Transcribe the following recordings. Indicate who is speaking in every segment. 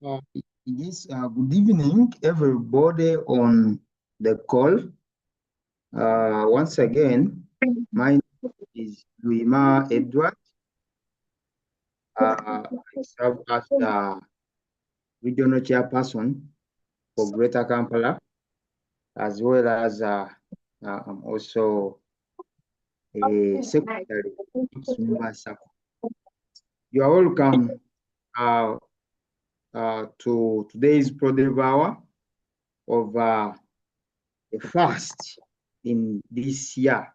Speaker 1: Yes, good evening, everybody on the call. Once again, my name is Luima Edward. I serve as the regional chairperson for Greater Kampala, as well as I'm also a secretary of Sumba Sacco. You are welcome uh, to today's Produce Hour of the first in this year.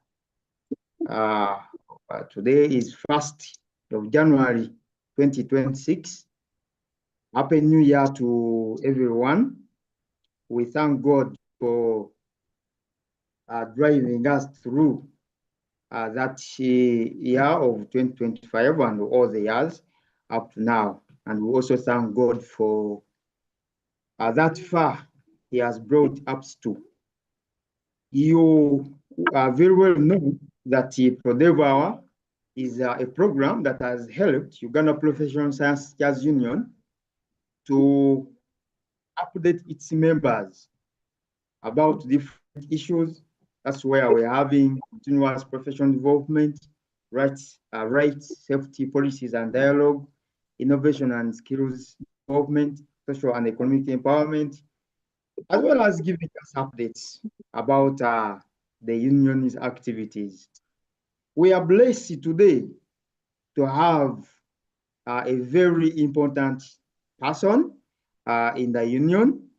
Speaker 1: Today is 1st of January 2026. Happy New Year to everyone. We thank God for driving us through that year of 2025 and all the years up to now. And we also thank God for that far He has brought us to. You very well know that the Produce Hour is a program that has helped Uganda Professional Science Teachers Union to update its members about different issues. That's where we're having continuous professional development, rights, safety policies and dialogue, innovation and skills development, social and economic empowerment, as well as giving us updates about the union's activities. We are blessed today to have a very important person in the union.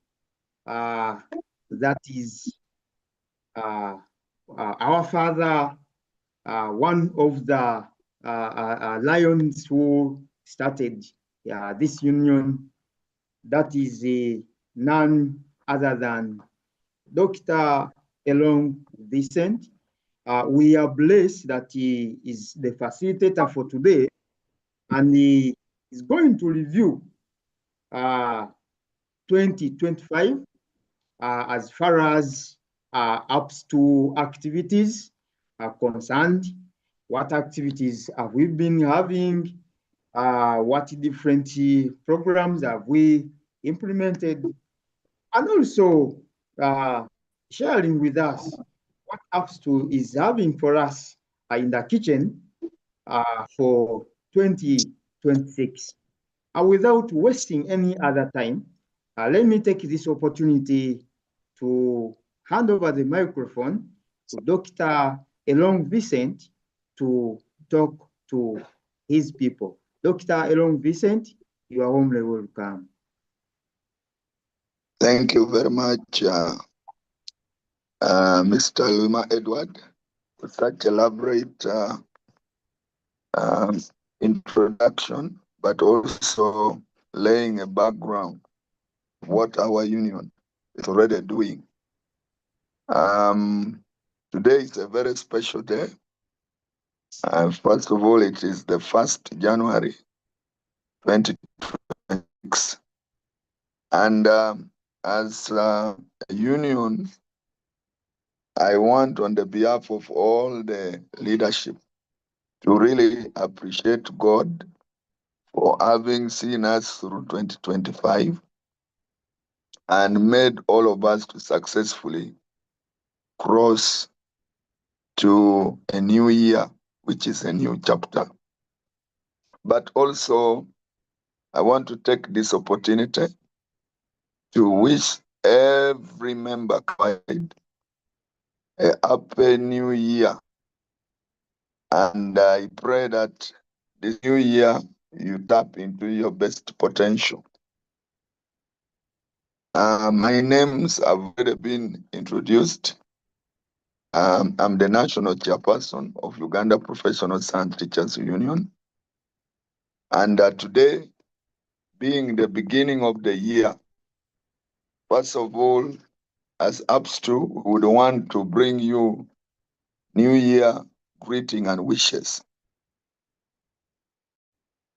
Speaker 1: That is our father, one of the lions who started this union. That is none other than Dr. Elong Vincent. We are blessed that he is the facilitator for today, and he is going to review 2025 as far as UPSTU activities are concerned. What activities have we been having? What different programs have we implemented? And also sharing with us what UPSTU is having for us in the kitchen for 2026. Without wasting any other time, let me take this opportunity to hand over the microphone to Dr. Elong Vincent to talk to his people. Dr. Elong Vincent, you are warmly welcome.
Speaker 2: Thank you very much, Mr. Luma Edward, for such elaborate introduction, but also laying a background of what our union is already doing. Today is a very special day. First of all, it is the 1st January 2026. And as a union, I want, on the behalf of all the leadership, to really appreciate God for having seen us through 2025 and made all of us to successfully cross to a new year, which is a new chapter. But also, I want to take this opportunity to wish every member a happy new year. And I pray that this new year you tap into your best potential. My names have already been introduced. I'm the national chairperson of Uganda Professional Science Teachers Union. And today, being the beginning of the year, first of all, as UPSTU, we would want to bring you New Year greeting and wishes.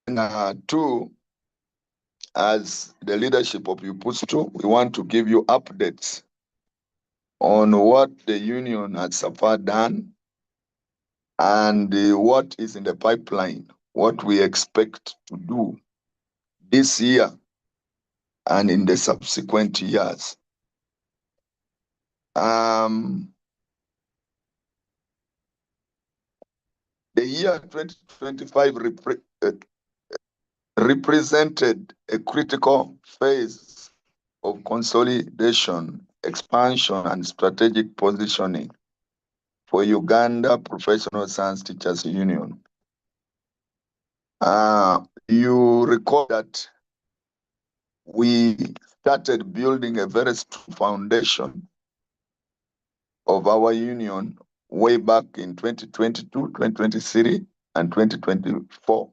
Speaker 2: And two, as the leadership of UPSTU, we want to give you updates on what the union has so far done and what is in the pipeline, what we expect to do this year and in the subsequent years. The year 2025 represented a critical phase of consolidation, expansion, and strategic positioning for Uganda Professional Science Teachers Union. You recall that we started building a very strong foundation of our union way back in 2022, 2023, and 2024.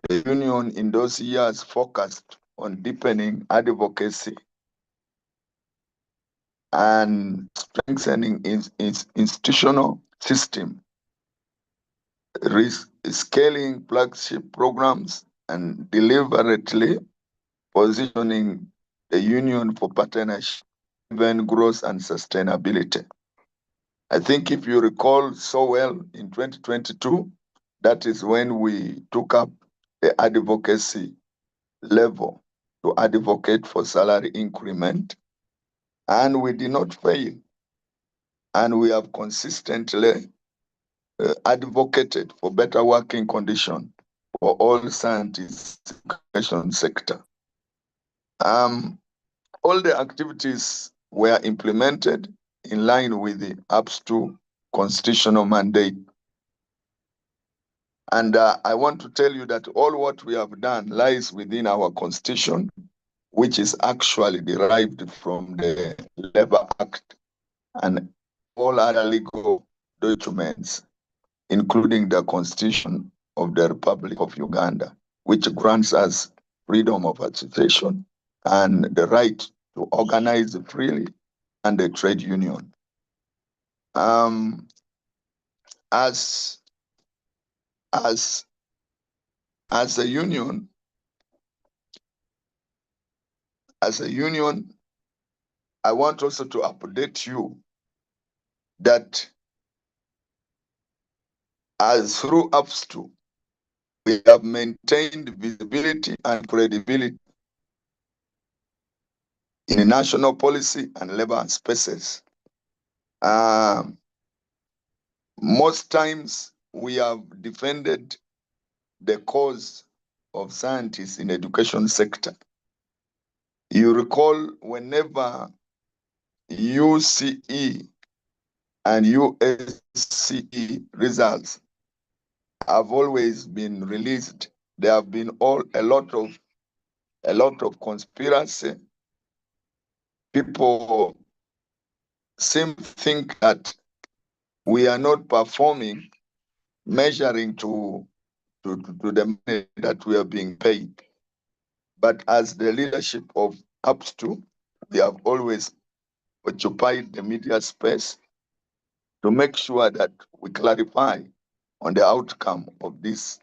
Speaker 2: The union in those years focused on deepening advocacy and strengthening its institutional system, scaling flagship programs, and deliberately positioning the union for partnership, even growth and sustainability. I think if you recall so well, in 2022, that is when we took up the advocacy level to advocate for salary increment, and we did not fail. And we have consistently advocated for better working conditions for all scientists in the education sector. All the activities were implemented in line with the UPSTU constitutional mandate. And I want to tell you that all what we have done lies within our constitution, which is actually derived from the Labor Act and all other legal documents, including the Constitution of the Republic of Uganda, which grants us freedom of association and the right to organize freely and the trade union. As a union, I want also to update you that as through UPSTU, we have maintained visibility and credibility in national policy and labor spaces. Most times we have defended the cause of scientists in the education sector. You recall whenever UCE and USCE results have always been released, there have been a lot of conspiracy. People seem to think that we are not performing, measuring to the money that we are being paid. But as the leadership of UPSTU, we have always occupied the media space to make sure that we clarify on the outcome of this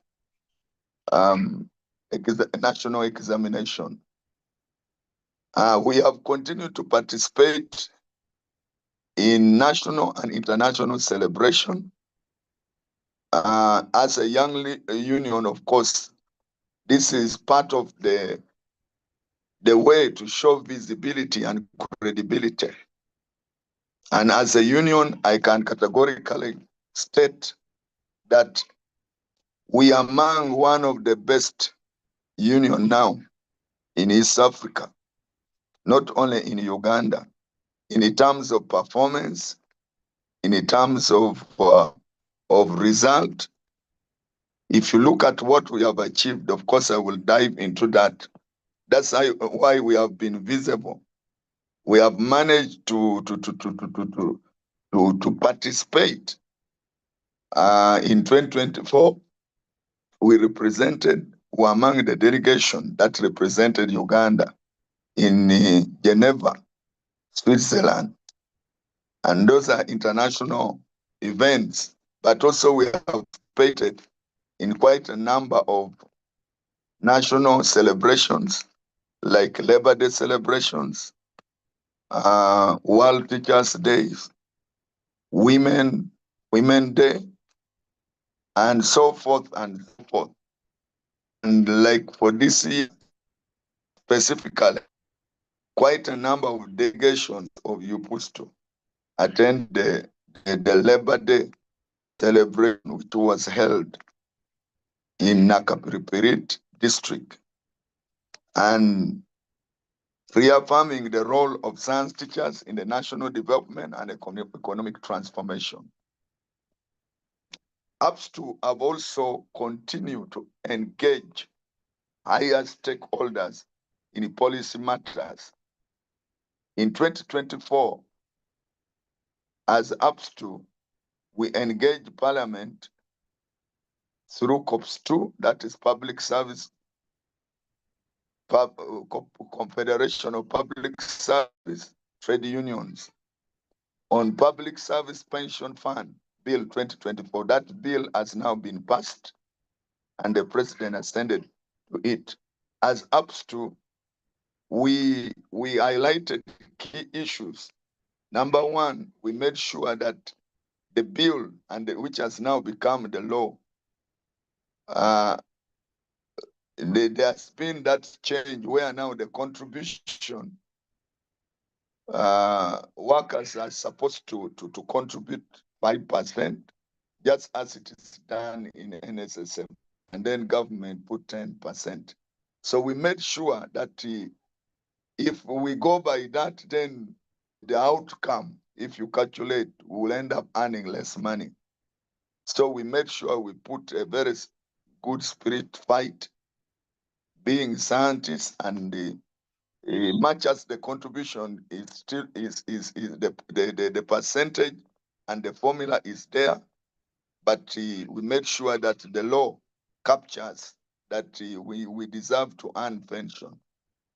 Speaker 2: national examination. We have continued to participate in national and international celebration. As a young union, of course, this is part of the way to show visibility and credibility. And as a union, I can categorically state that we are among one of the best union now in East Africa, not only in Uganda, in terms of performance, in terms of result. If you look at what we have achieved, of course, I will dive into that. That's why we have been visible. We have managed to participate. In 2024, we were among the delegation that represented Uganda in Geneva, Switzerland. And those are international events, but also we have participated in quite a number of national celebrations, like Labor Day celebrations, World Teachers Days, Women Day, and so forth and so forth. And like for this year, specifically, quite a number of delegations of UPSTU attend the Labor Day celebration, which was held in Nakapripirit district, and reaffirming the role of science teachers in the national development and economic transformation. UPSTU have also continued to engage higher stakeholders in policy matters. In 2024, as UPSTU, we engage Parliament through COPS2, that is Public Service Confederation of Public Service Trade Unions, on Public Service Pension Fund Bill 2024. That bill has now been passed and the president ascended to it. As UPSTU, we highlighted key issues. Number one, we made sure that the bill, which has now become the law, there's been that change where now the contribution workers are supposed to contribute 5%, just as it is done in NSSM, and then government put 10%. So we made sure that if we go by that, then the outcome, if you calculate, will end up earning less money. So we made sure we put a very good spirit fight, being scientists, and much as the contribution is still the percentage and the formula is there, but we made sure that the law captures that we deserve to earn pension.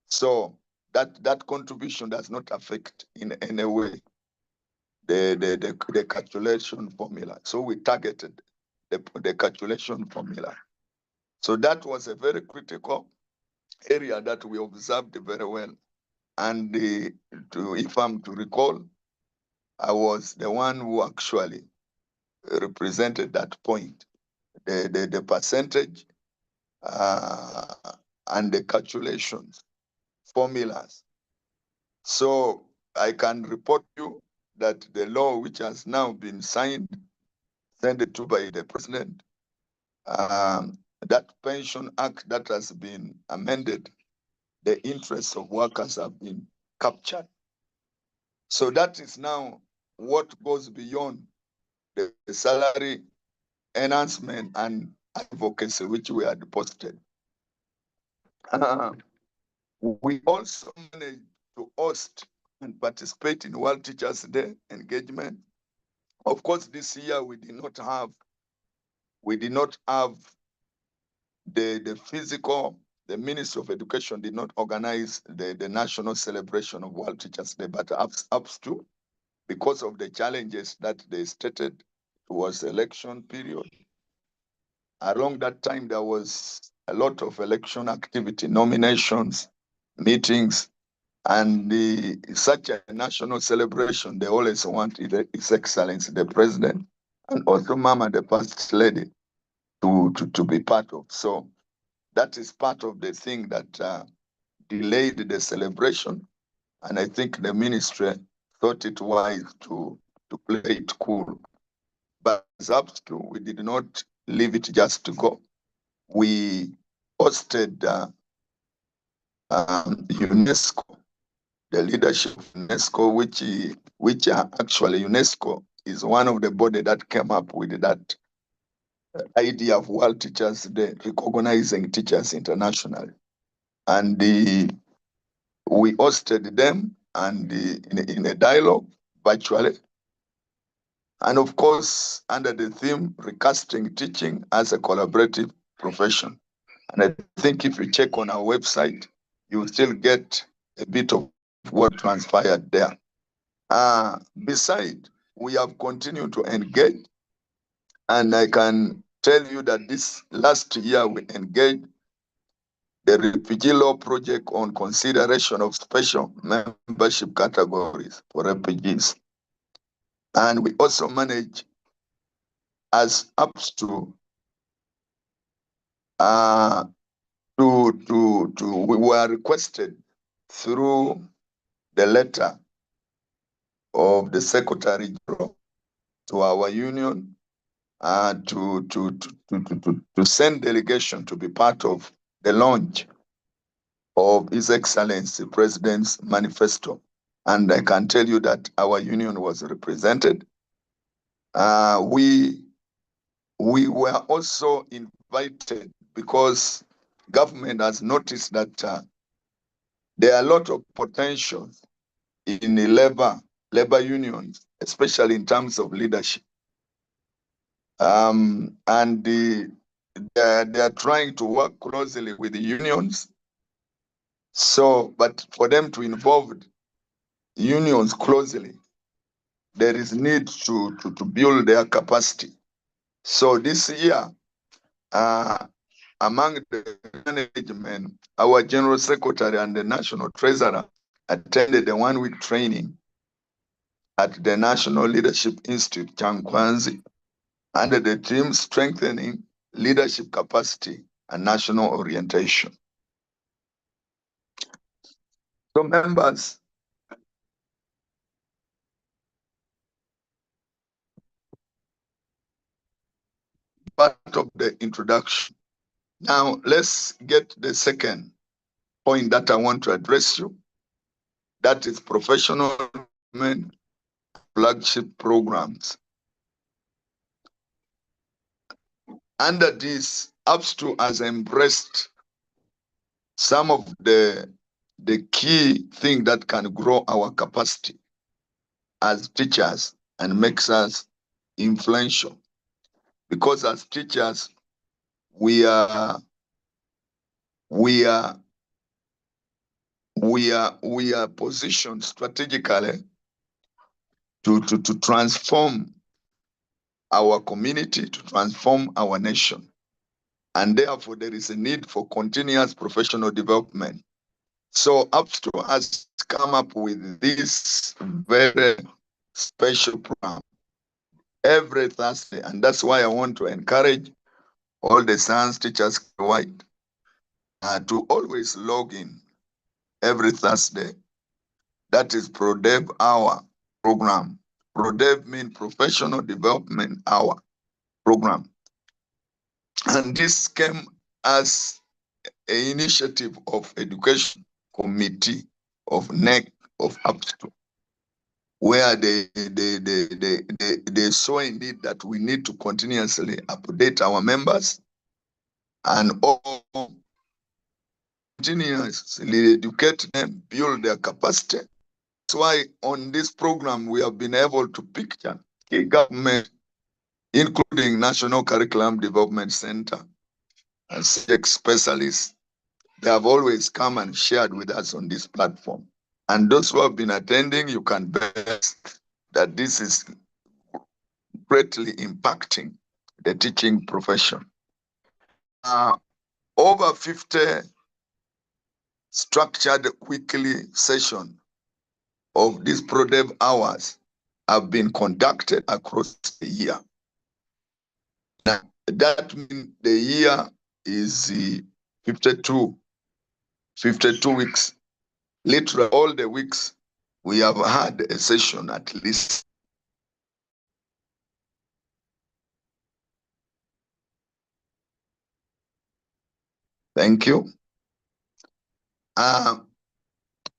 Speaker 2: So that contribution does not affect in any way the calculation formula. So we targeted the calculation formula. So that was a very critical area that we observed very well. And if I'm to recall, I was the one who actually represented that point, the percentage and the calculations, formulas. So I can report you that the law, which has now been signed, sent it to by the president, that pension act that has been amended, the interests of workers have been captured. So that is now what goes beyond the salary enhancement and advocacy which we had posted. We also managed to host and participate in World Teachers Day engagement. Of course, this year we did not have the physical, the Ministry of Education did not organize the national celebration of World Teachers Day, but UPSTU, because of the challenges that they stated, it was election period. Along that time, there was a lot of election activity, nominations, meetings, and such a national celebration, they always want His Excellency, the President, and also Mama, the First Lady, to be part of. So that is part of the thing that delayed the celebration. And I think the ministry thought it wise to play it cool. But as UPSTU, we did not leave it just to go. We hosted UNESCO, the leadership of UNESCO, which actually UNESCO is one of the body that came up with that idea of World Teachers Day, recognizing teachers internationally. And we hosted them and in a dialogue virtually. And of course, under the theme, recasting teaching as a collaborative profession. And I think if you check on our website, you will still get a bit of what transpired there. Besides, we have continued to engage, and I can tell you that this last year we engaged the Refugee Law Project on consideration of special membership categories for refugees. And we also manage as UPSTU we were requested through the letter of the Secretary General to our union to send delegation to be part of the launch of His Excellency President's manifesto. And I can tell you that our union was represented. We were also invited because government has noticed that there are a lot of potential in the labor unions, especially in terms of leadership. And they are trying to work closely with the unions. So, but for them to involve unions closely, there is need to build their capacity. So this year, among the management, our General Secretary and the National Treasurer attended a one-week training at the National Leadership Institute, Chankwanzi, under the theme Strengthening Leadership Capacity and National Orientation. So members, part of the introduction. Now let's get the second point that I want to address you. That is professional development flagship programs. Under this, UPSTU has embraced some of the key things that can grow our capacity as teachers and makes us influential. Because as teachers, we are positioned strategically to transform our community, to transform our nation. And therefore, there is a need for continuous professional development. So UPSTU has come up with this very special program every Thursday. And that's why I want to encourage all the science teachers worldwide to always log in every Thursday. That is ProDev Hour program. ProDev means Professional Development Hour program. And this came as an initiative of Education Committee of NEC of UPSTU, where they saw indeed that we need to continuously update our members and all continuously educate them, build their capacity. That's why on this program, we have been able to picture key government, including National Curriculum Development Center and subject specialists. They have always come and shared with us on this platform. And those who have been attending, you can bet that this is greatly impacting the teaching profession. Over 50 structured weekly sessions of these ProDev hours have been conducted across the year. Now, that means the year is 52 weeks. Literally all the weeks we have had a session at least. Thank you. And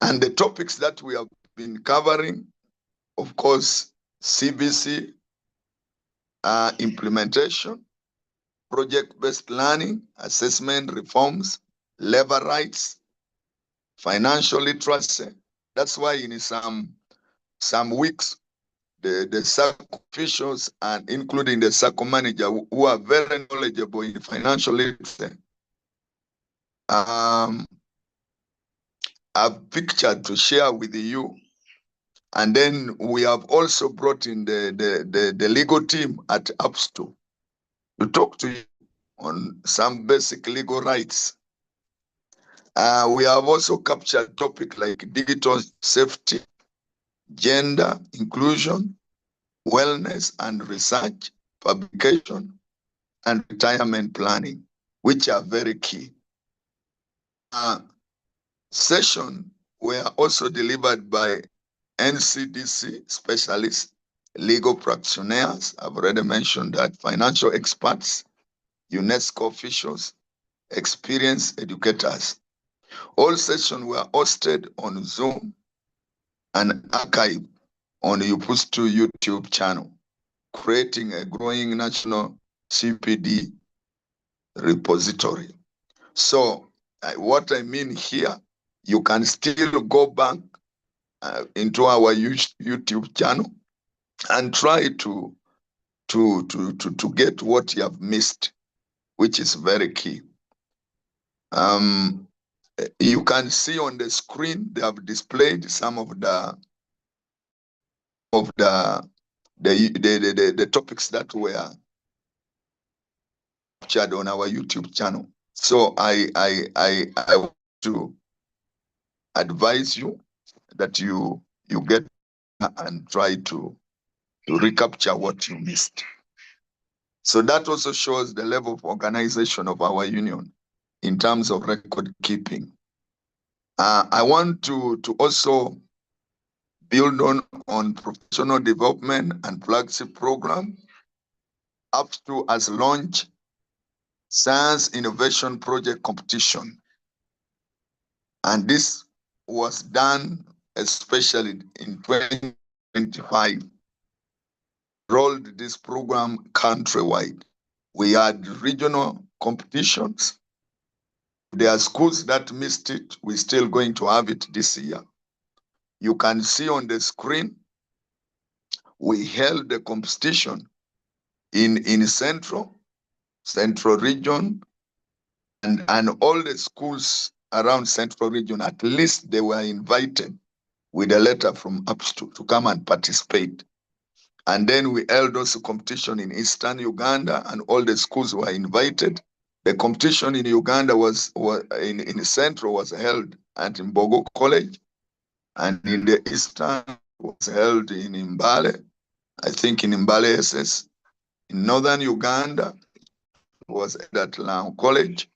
Speaker 2: the topics that we have been covering, of course, CBC implementation, project-based learning, assessment reforms, labor rights, financial literacy. That's why in some weeks, the SACCO officials and including the SACCO manager who are very knowledgeable in financial literacy I've pictured to share with you. And then we have also brought in the legal team at UPSTU to talk to you on some basic legal rights. We have also captured topics like digital safety, gender inclusion, wellness and research, publication, and retirement planning, which are very key. Sessions were also delivered by NCDC specialists, legal practitioners, I've already mentioned that, financial experts, UNESCO officials, experienced educators. All sessions were hosted on Zoom and archived on the UPSTU YouTube channel, creating a growing national CPD repository. So what I mean here, you can still go back into our YouTube channel and try to get what you have missed, which is very key. You can see on the screen they have displayed some of the topics that were captured on our YouTube channel. So I want to advise you that you get and try to recapture what you missed. So that also shows the level of organization of our union in terms of record keeping. I want to also build on professional development and flagship program up to as launch Science Innovation Project Competition. And this was done especially in 2025. Rolled this program countrywide. We had regional competitions. There are schools that missed it. We're still going to have it this year. You can see on the screen, we held the competition in central region, and all the schools around central region, at least they were invited with a letter from UPSTU to come and participate. And then we held also competition in Eastern Uganda, and all the schools were invited. The competition in Uganda was in Central was held at Mbogo College, and in the Eastern was held in Mbale, I think in Mbale SS. In Northern Uganda was at Lamu College,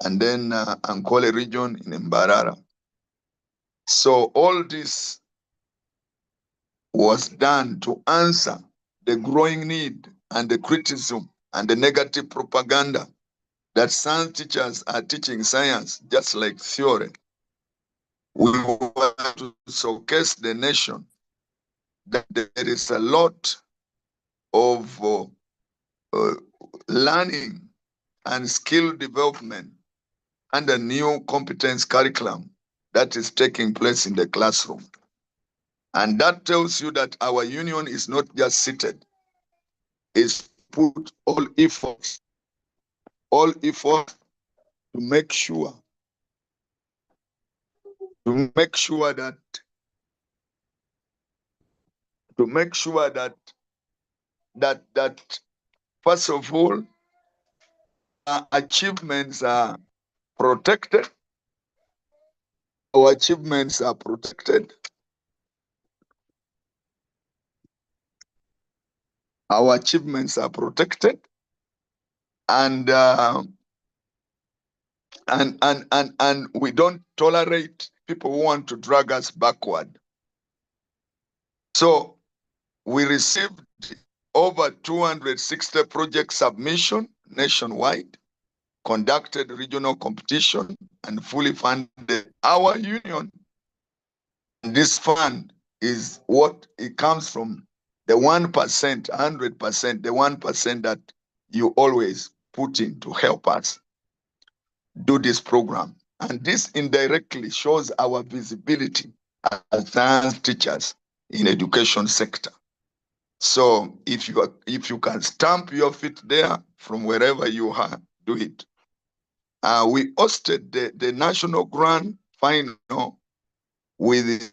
Speaker 2: and then Ankole region in Mbarara. So all this was done to answer the growing need and the criticism and the negative propaganda that science teachers are teaching science just like theory. We want to showcase the nation that there is a lot of learning and skill development and a new competence curriculum that is taking place in the classroom. And that tells you that our union is not just seated, it's put all efforts to make sure that first of all, our achievements are protected. Our achievements are protected. Our achievements are protected, and we don't tolerate people who want to drag us backward. So we received over 260 project submission nationwide, conducted regional competition, and fully funded our union. And this fund is what it comes from the 1%, 100%, the 1% that you always put in to help us do this program. And this indirectly shows our visibility as science teachers in education sector. So if you can stamp your feet there from wherever you are, do it. We hosted the national grand final with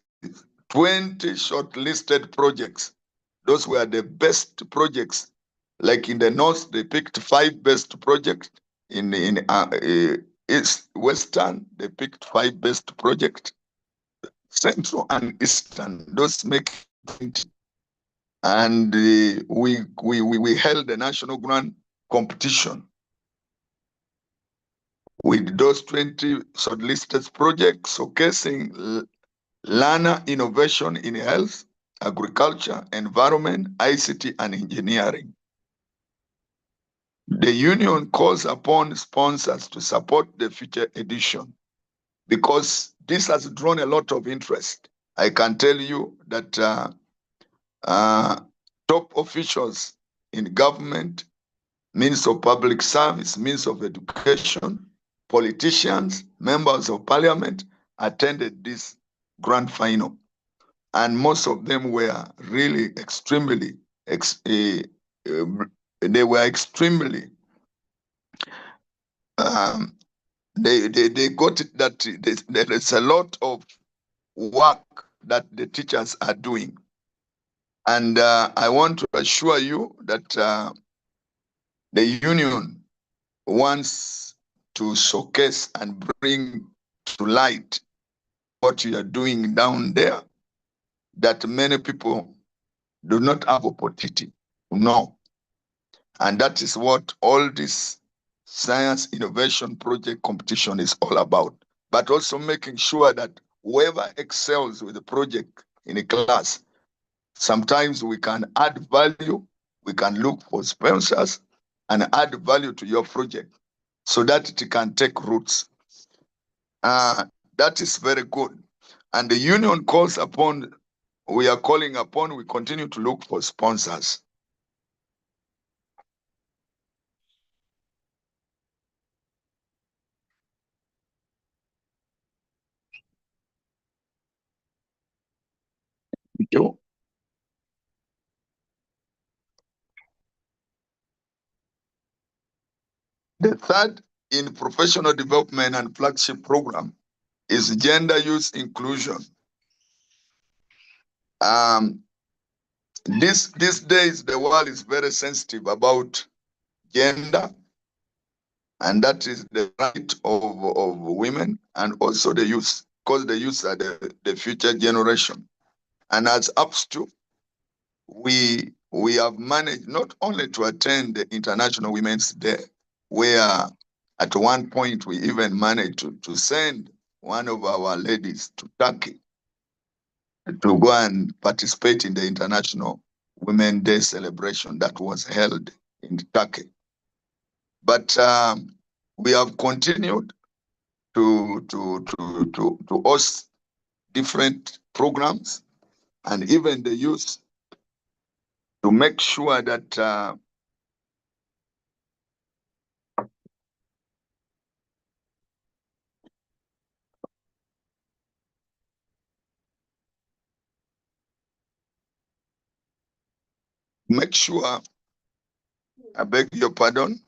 Speaker 2: 20 shortlisted projects. Those were the best projects. Like in the north, they picked 5 best projects. In East Western, they picked 5 best projects. Central and Eastern, those make 20. And we held the national grand competition with those 20 shortlisted projects showcasing learner innovation in health, agriculture, environment, ICT, and engineering. The union calls upon sponsors to support the future edition because this has drawn a lot of interest. I can tell you that top officials in government, means of public service, means of education, politicians, members of parliament attended this grand final. And most of them were really extremely, they were extremely, um, they got it that there is a lot of work that the teachers are doing. And I want to assure you that the union wants to showcase and bring to light what you are doing down there that many people do not have opportunity to know. And that is what all this science innovation project competition is all about. But also making sure that whoever excels with the project in a class, sometimes we can add value, we can look for sponsors and add value to your project so that it can take roots. That is very good. And the union calls upon, we are calling upon, we continue to look for sponsors. Thank you. The third in professional development and flagship program is gender youth inclusion. These days, the world is very sensitive about gender, and that is the right of women and also the youth, because the youth are the future generation. And as UPSTU, we have managed not only to attend the International Women's Day, where at one point we even managed to send one of our ladies to Turkey to go and participate in the International Women's Day celebration that was held in Turkey. But we have continued to host different programs and even the youth to make sure that make sure, I beg your pardon.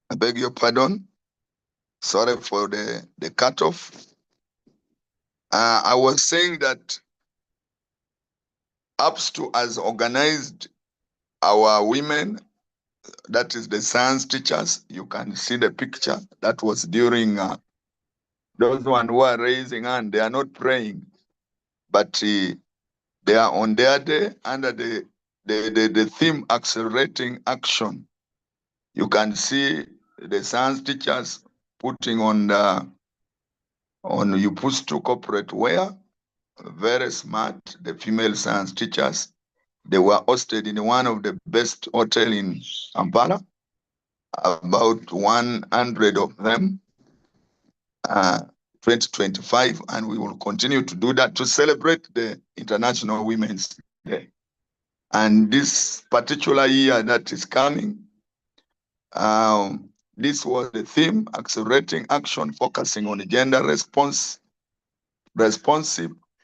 Speaker 2: I beg your pardon. Sorry for the cutoff. I was saying that UPSTU has organized our women, that is the science teachers. You can see the picture. That was during those one who are raising hand. They are not praying, but they are on their day under the theme accelerating action. You can see the science teachers putting on UPSTU corporate wear, very smart, the female science teachers. They were hosted in one of the best hotels in Kampala, about 100 of them, 2025, and we will continue to do that to celebrate the International Women's Day. And this particular year that is coming, this was the theme, accelerating action, focusing on gender responsive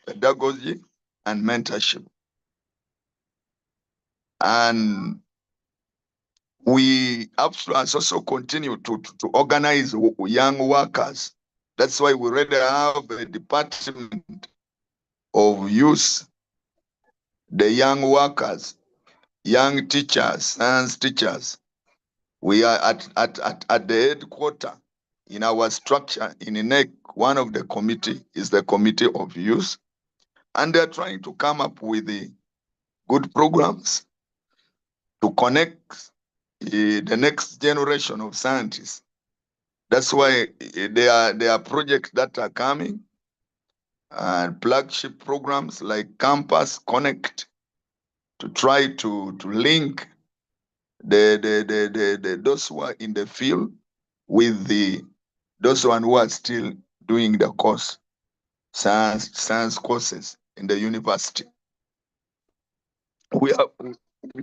Speaker 2: pedagogy and mentorship. And we also continue to organize young workers. That's why we already have a department of youth, the young workers, young teachers, science teachers. We are at the headquarters in our structure in INEC. One of the committee is the committee of youth, and they're trying to come up with good programs to connect the next generation of scientists. That's why there are projects that are coming and flagship programs like Campus Connect to try to link those who are in the field with those who are still doing the course, science courses in the university. We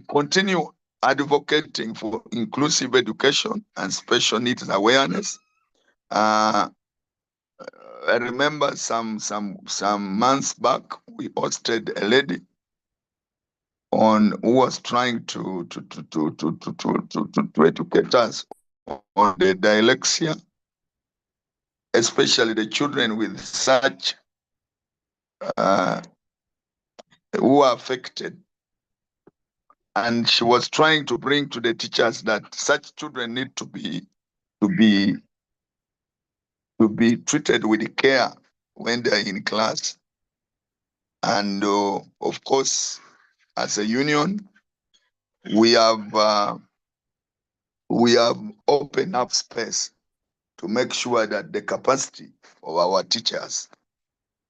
Speaker 2: continue advocating for inclusive education and special needs awareness. I remember some months back, we hosted a lady who was trying to educate us on the dyslexia, especially the children with such who are affected. And she was trying to bring to the teachers that such children need to be treated with care when they're in class. And of course, as a union, we have opened up space to make sure that the capacity of our teachers,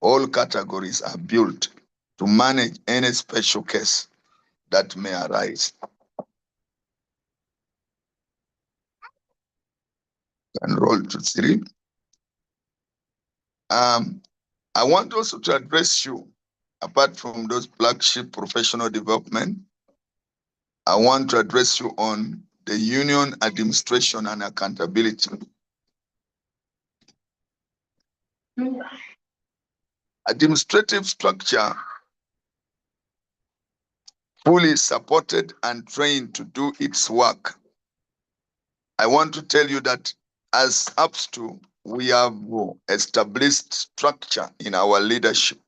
Speaker 2: all categories, are built to manage any special case that may arise. And roll to 3. I want also to address you, apart from those flagship professional development, I want to address you on the union administration and accountability. Administrative structure fully supported and trained to do its work. I want to tell you that as UPSTU, we have established structure in our leadership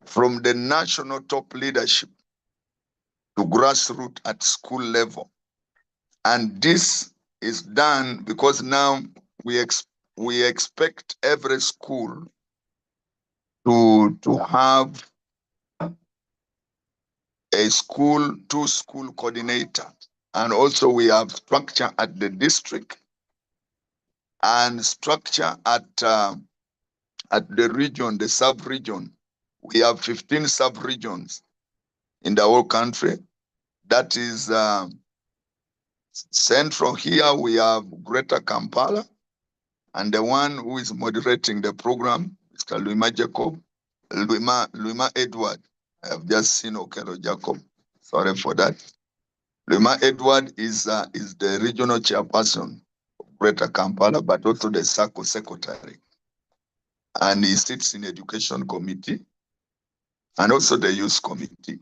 Speaker 2: from the national top leadership to grassroots at school level. And this is done because now we expect every school to have a two-school coordinator. And also we have structure at the district and structure at the region, the sub-region. We have 15 sub-regions in the whole country. That is central here, we have Greater Kampala, and the one who is moderating the program, Mr. Luima Edward. I have just seen Okelo Jacob. Sorry for that. Luima Edward is the regional chairperson of Greater Kampala, but also the SACCO secretary. And he sits in the education committee and also the youth committee.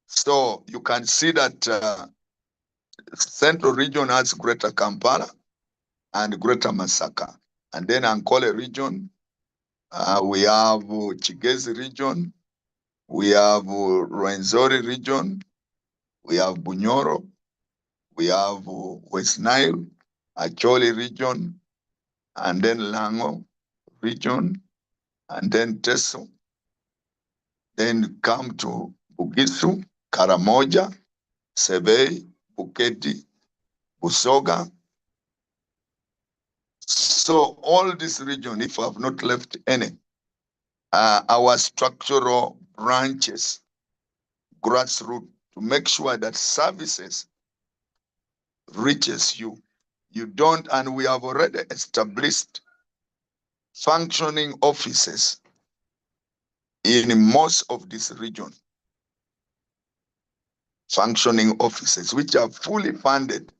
Speaker 2: So you can see that Central region has Greater Kampala and Greater Masaka. And then Ankole region, we have Chigezi region, we have Rwenzori region, we have Bunyoro, we have West Nile, Acholi region, and then Lango region, and then Teso. Then come to Bugisu, Karamoja, Sebei, Buketi, Busoga. So all this region, if I have not left any, our structural branches, grassroots, to make sure that services reaches you. You don't, and we have already established functioning offices in most of this region. Functioning offices, which are fully funded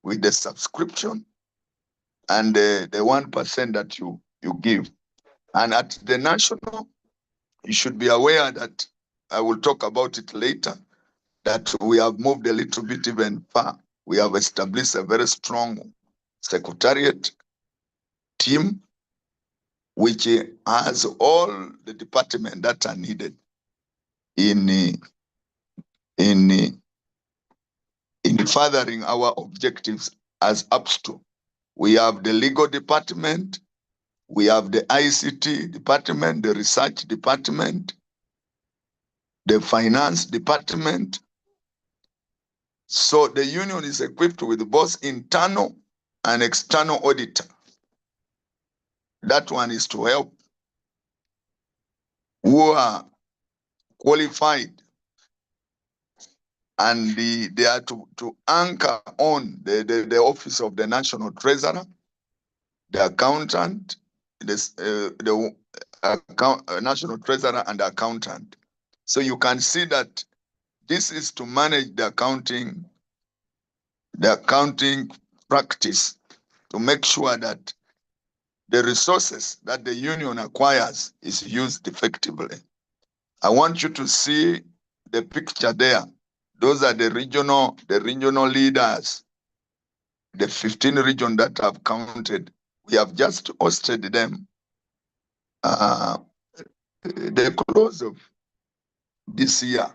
Speaker 2: with the subscription and the 1% that you give. And at the national, you should be aware that, I will talk about it later, that we have moved a little bit even far. We have established a very strong secretariat team, which has all the departments that are needed in furthering our objectives as UPSTU. We have the legal department, we have the ICT department, the research department, the finance department. So the union is equipped with both internal and external auditor. That one is to help who are qualified, and they are to anchor on the office of the national treasurer, the accountant, the national treasurer and the accountant. So you can see that this is to manage the accounting practice, to make sure that the resources that the union acquires is used effectively. I want you to see the picture there. Those are the regional leaders, the 15 regions that have counted. We have just hosted them the close of this year,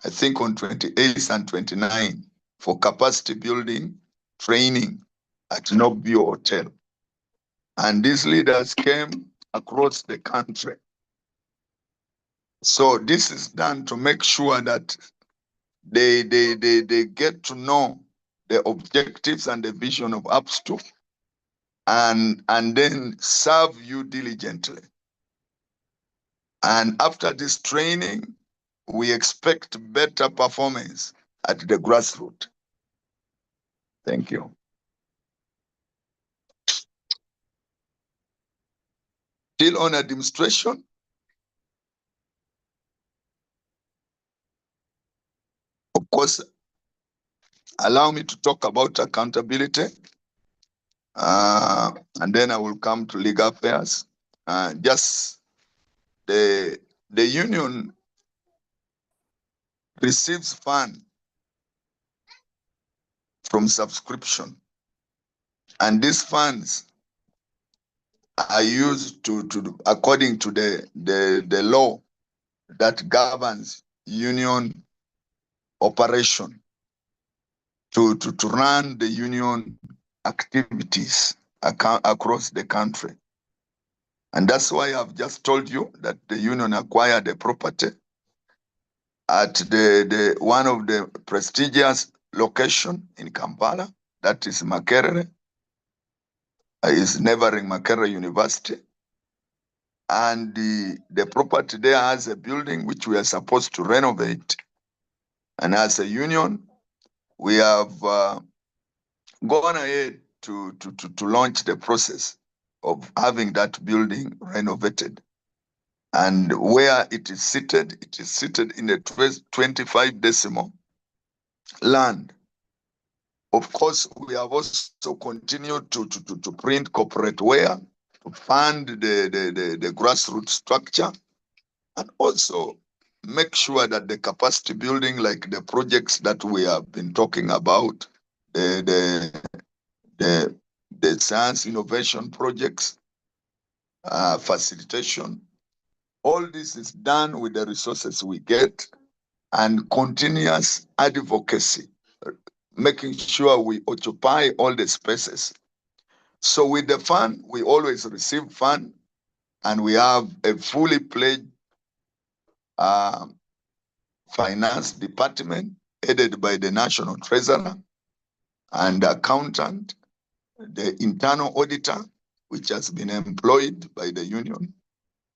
Speaker 2: I think on 28th and 29th, for capacity building training at Nobio Hotel. And these leaders came across the country. So this is done to make sure that they get to know the objectives and the vision of UPSTU, and then serve you diligently. And after this training, we expect better performance at the grassroots. Thank you. Still on administration, of course, allow me to talk about accountability, and then I will come to legal affairs. Just the union receives funds from subscription, and these funds are used to according to the law that governs union operation, to run the union activities across the country. And that's why I've just told you that the union acquired a property at the one of the prestigious location in Kampala, that is Makerere, is neighboring Makerere University. And the property there has a building which we are supposed to renovate. And as a union, we have gone ahead to launch the process of having that building renovated. And where it is seated in a 25 decimal land. Of course, we have also continued to print corporate wear, to fund the grassroots structure, and also make sure that the capacity building, like the projects that we have been talking about, the science innovation projects, facilitation, all this is done with the resources we get, and continuous advocacy, making sure we occupy all the spaces. So with the fund, we always receive fund, and we have a fully pledged finance department headed by the national treasurer and accountant, the internal auditor, which has been employed by the union.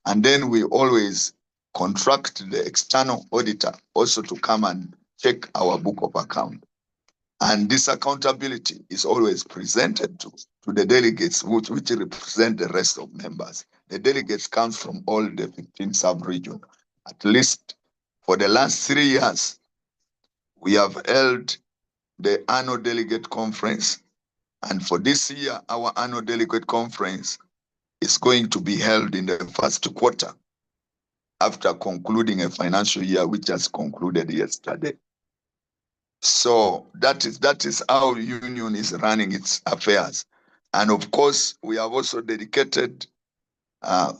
Speaker 2: And then we always contract the external auditor also to come and check our book of account. And this accountability is always presented to the delegates, which represent the rest of members. The delegates come from all the 15 sub-regions. At least for the last 3 years, we have held the annual delegate conference. And for this year, our annual delegate conference is going to be held in the first quarter after concluding a financial year which has concluded yesterday. So that is how union is running its affairs. And of course, we have also dedicated a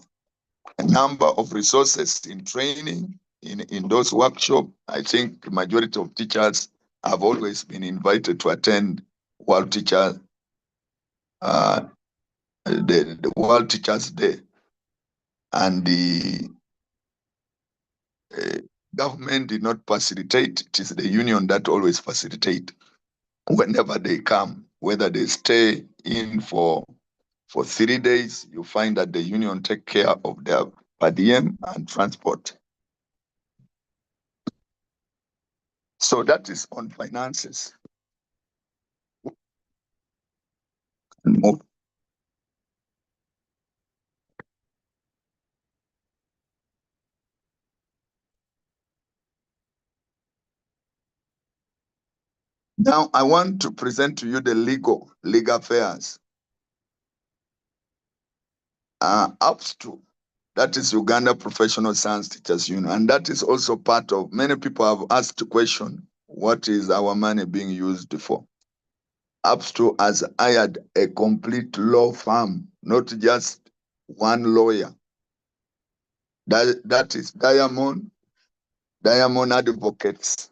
Speaker 2: number of resources in training, in those workshops. I think the majority of teachers have always been invited to attend World Teacher, the World Teachers Day. And government did not facilitate. It is the union that always facilitate whenever they come, whether they stay in for 3 days, you find that the union take care of their per diem and transport. So that is on finances. Move. Now I want to present to you the legal affairs. UPSTU, that is Uganda Professional Science Teachers Union, and that is also part of, many people have asked the question, what is our money being used for? UPSTU has hired a complete law firm, not just one lawyer. That is Diamond Advocates.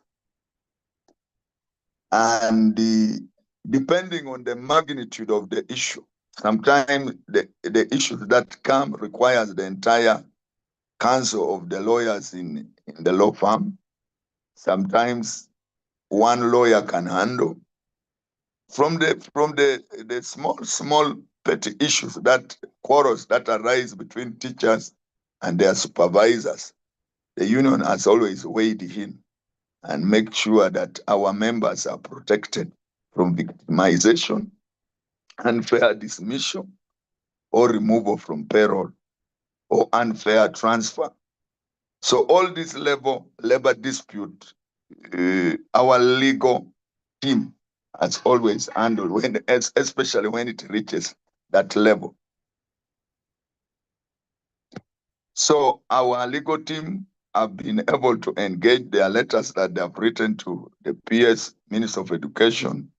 Speaker 2: And depending on the magnitude of the issue, sometimes the issues that come requires the entire council of the lawyers in the law firm. Sometimes one lawyer can handle from the small petty issues, that quarrels that arise between teachers and their supervisors. The union has always weighed in and make sure that our members are protected from victimization, unfair dismissal, or removal from payroll, or unfair transfer. So all this labor dispute, our legal team has always handled, especially when it reaches that level. So our legal team have been able to engage their letters that they have written to the PS, Minister of Education,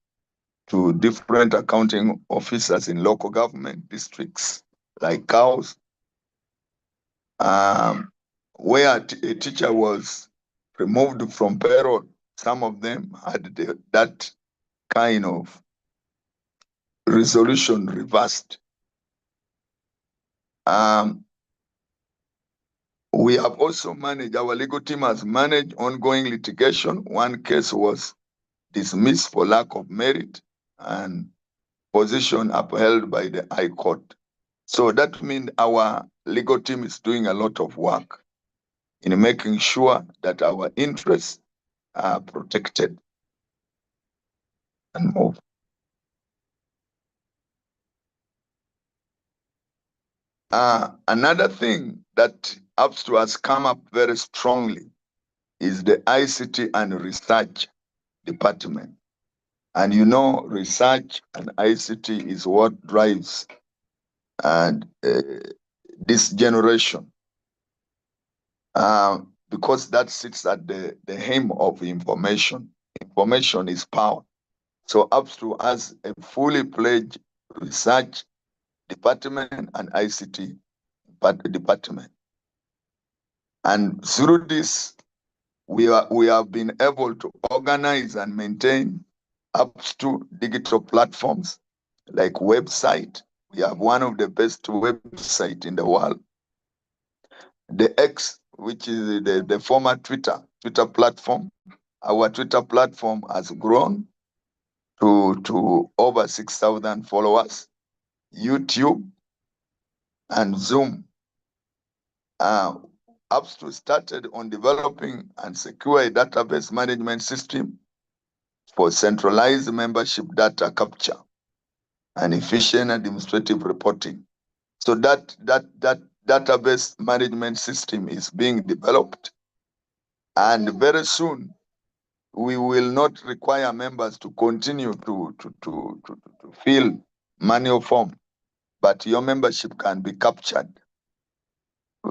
Speaker 2: to different accounting officers in local government districts like cows, where a teacher was removed from payroll. Some of them had that kind of resolution reversed. We have also managed, our legal team has managed ongoing litigation. One case was dismissed for lack of merit and position upheld by the High Court. So that means our legal team is doing a lot of work in making sure that our interests are protected and move. Another thing that UPSTU has come up very strongly is the ICT and research department. And you know, research and ICT is what drives this generation, because that sits at the aim of information. Information is power. So UPSTU has a fully pledged research department and ICT department. And through this, we have been able to organize and maintain UPSTU digital platforms like website. We have one of the best websites in the world. The X, which is the former Twitter platform, our Twitter platform has grown to over 6,000 followers. YouTube and Zoom. UPSTU started on developing and secure a database management system for centralized membership data capture and efficient administrative reporting. So that database management system is being developed, and very soon we will not require members to continue to fill manual form, but your membership can be captured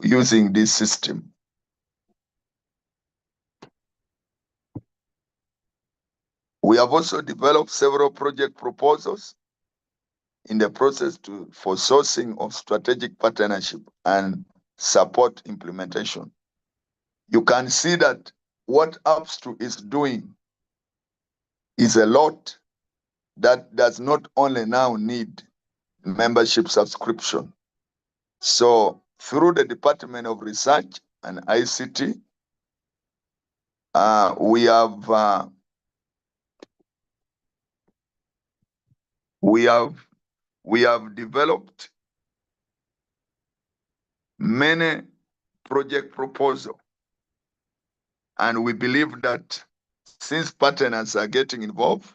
Speaker 2: using this system. We have also developed several project proposals in the process for sourcing of strategic partnership and support implementation. You can see that what UPSTU is doing is a lot that does not only now need membership subscription. So through the Department of Research and ICT, We have developed many project proposals, and we believe that since partners are getting involved,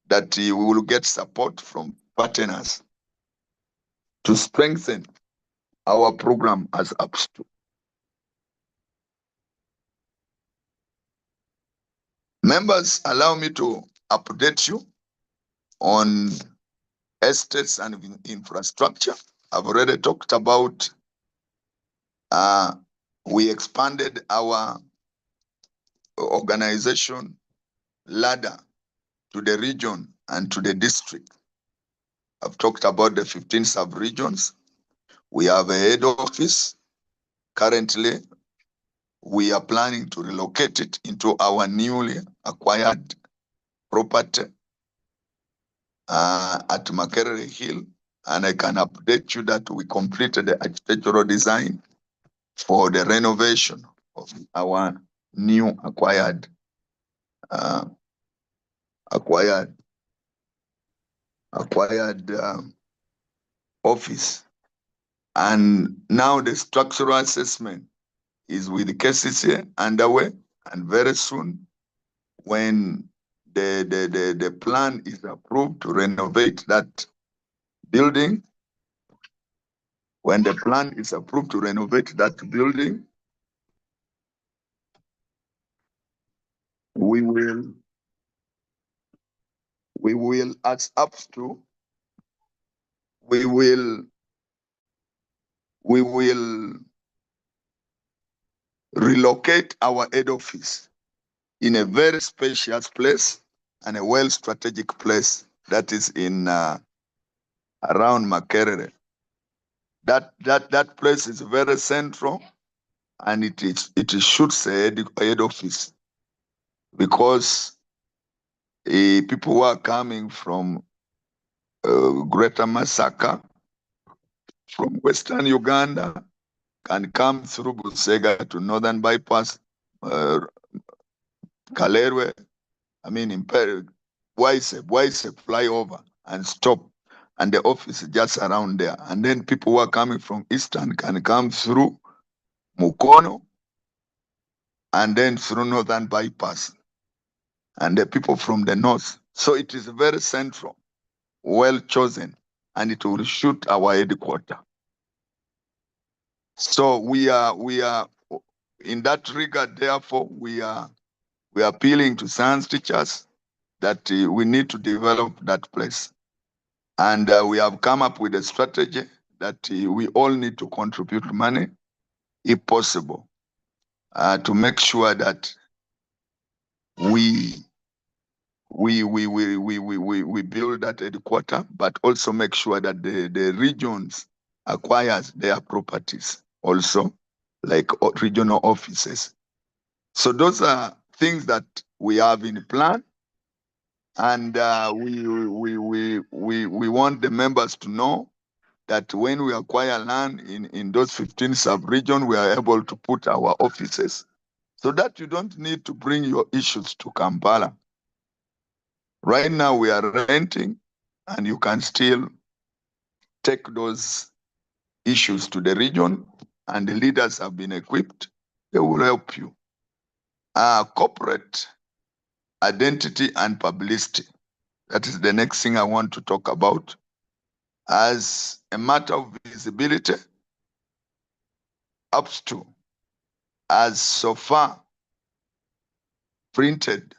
Speaker 2: that we will get support from partners to strengthen our program as UPSTU. Members, allow me to update you on estates and infrastructure. I've already talked about we expanded our organization ladder to the region and to the district. I've talked about the 15 sub-regions. We have a head office. Currently, we are planning to relocate it into our newly acquired property at Makerere Hill. And I can update you that we completed the architectural design for the renovation of our new acquired office. And now the structural assessment is with the KCCA underway, and very soon, when the plan is approved to renovate that building, we will as UPSTU, we will relocate our head office in a very spacious place and a well strategic place that is in around Makerere. That place is very central, and it shoots a head office, because people who are coming from Greater Masaka, from Western Uganda, can come through Busega to Northern Bypass, Kalerwe, Waise flyover and stop, and the office is just around there. And then people who are coming from Eastern can come through Mukono and then through Northern Bypass, and the people from the North. So it is very central, well chosen, and it will shoot our headquarters. So we are in that regard, therefore, we are appealing to science teachers that we need to develop that place. And we have come up with a strategy that we all need to contribute money, if possible, to make sure that we build that headquarters, but also make sure that the regions acquires their properties also, like regional offices. So those are things that we have in plan, and we want the members to know that when we acquire land in those 15 sub-regions, we are able to put our offices, so that you don't need to bring your issues to Kampala. Right now we are renting, and you can still take those issues to the region, and the leaders have been equipped. They will help you. Corporate identity and publicity. That is the next thing I want to talk about. As a matter of visibility, UPSTU has so far printed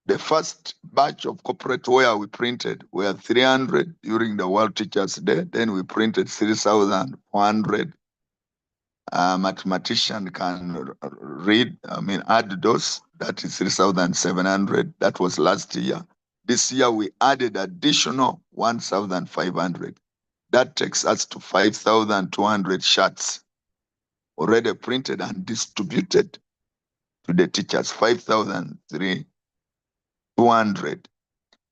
Speaker 2: the first batch of corporate wear we printed were 300 during the World Teachers Day. Then we printed 3,400. Mathematician can read, add those. That is 3,700. That was last year. This year we added additional 1,500. That takes us to 5,200 shirts already printed and distributed to the teachers, 5,200.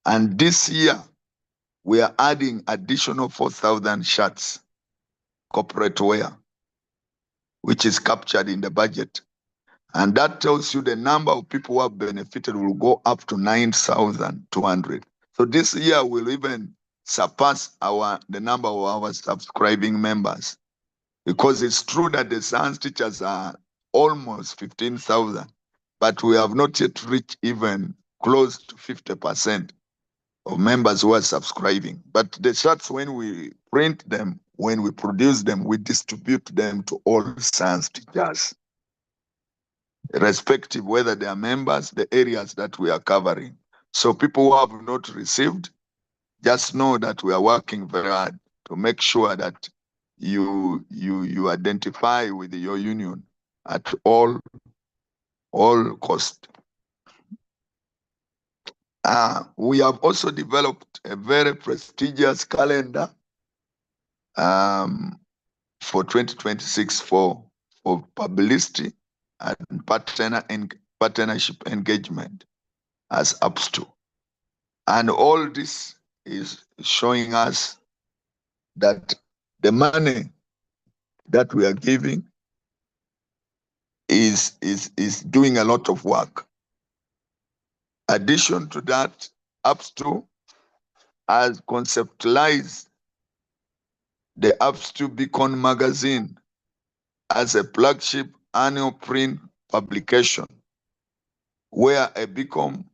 Speaker 2: And this year, we are adding additional 4,000 shirts, corporate wear, which is captured in the budget. And that tells you the number of people who have benefited will go up to 9,200. So this year will even surpass the number of our subscribing members, because it's true that the science teachers are almost 15,000, but we have not yet reached even close to 50% of members who are subscribing. But the charts, when we print them, when we produce them, we distribute them to all science teachers, irrespective whether they are members, the areas that we are covering. So people who have not received, just know that we are working very hard to make sure that you identify with your union at all cost. We have also developed a very prestigious calendar for 2026 for publicity and partnership engagement as UPSTU. And all this is showing us that the money that we are giving is doing a lot of work. Addition to that, UPSTU has conceptualized the UPSTU Beacon magazine as a flagship annual print publication, where a beacon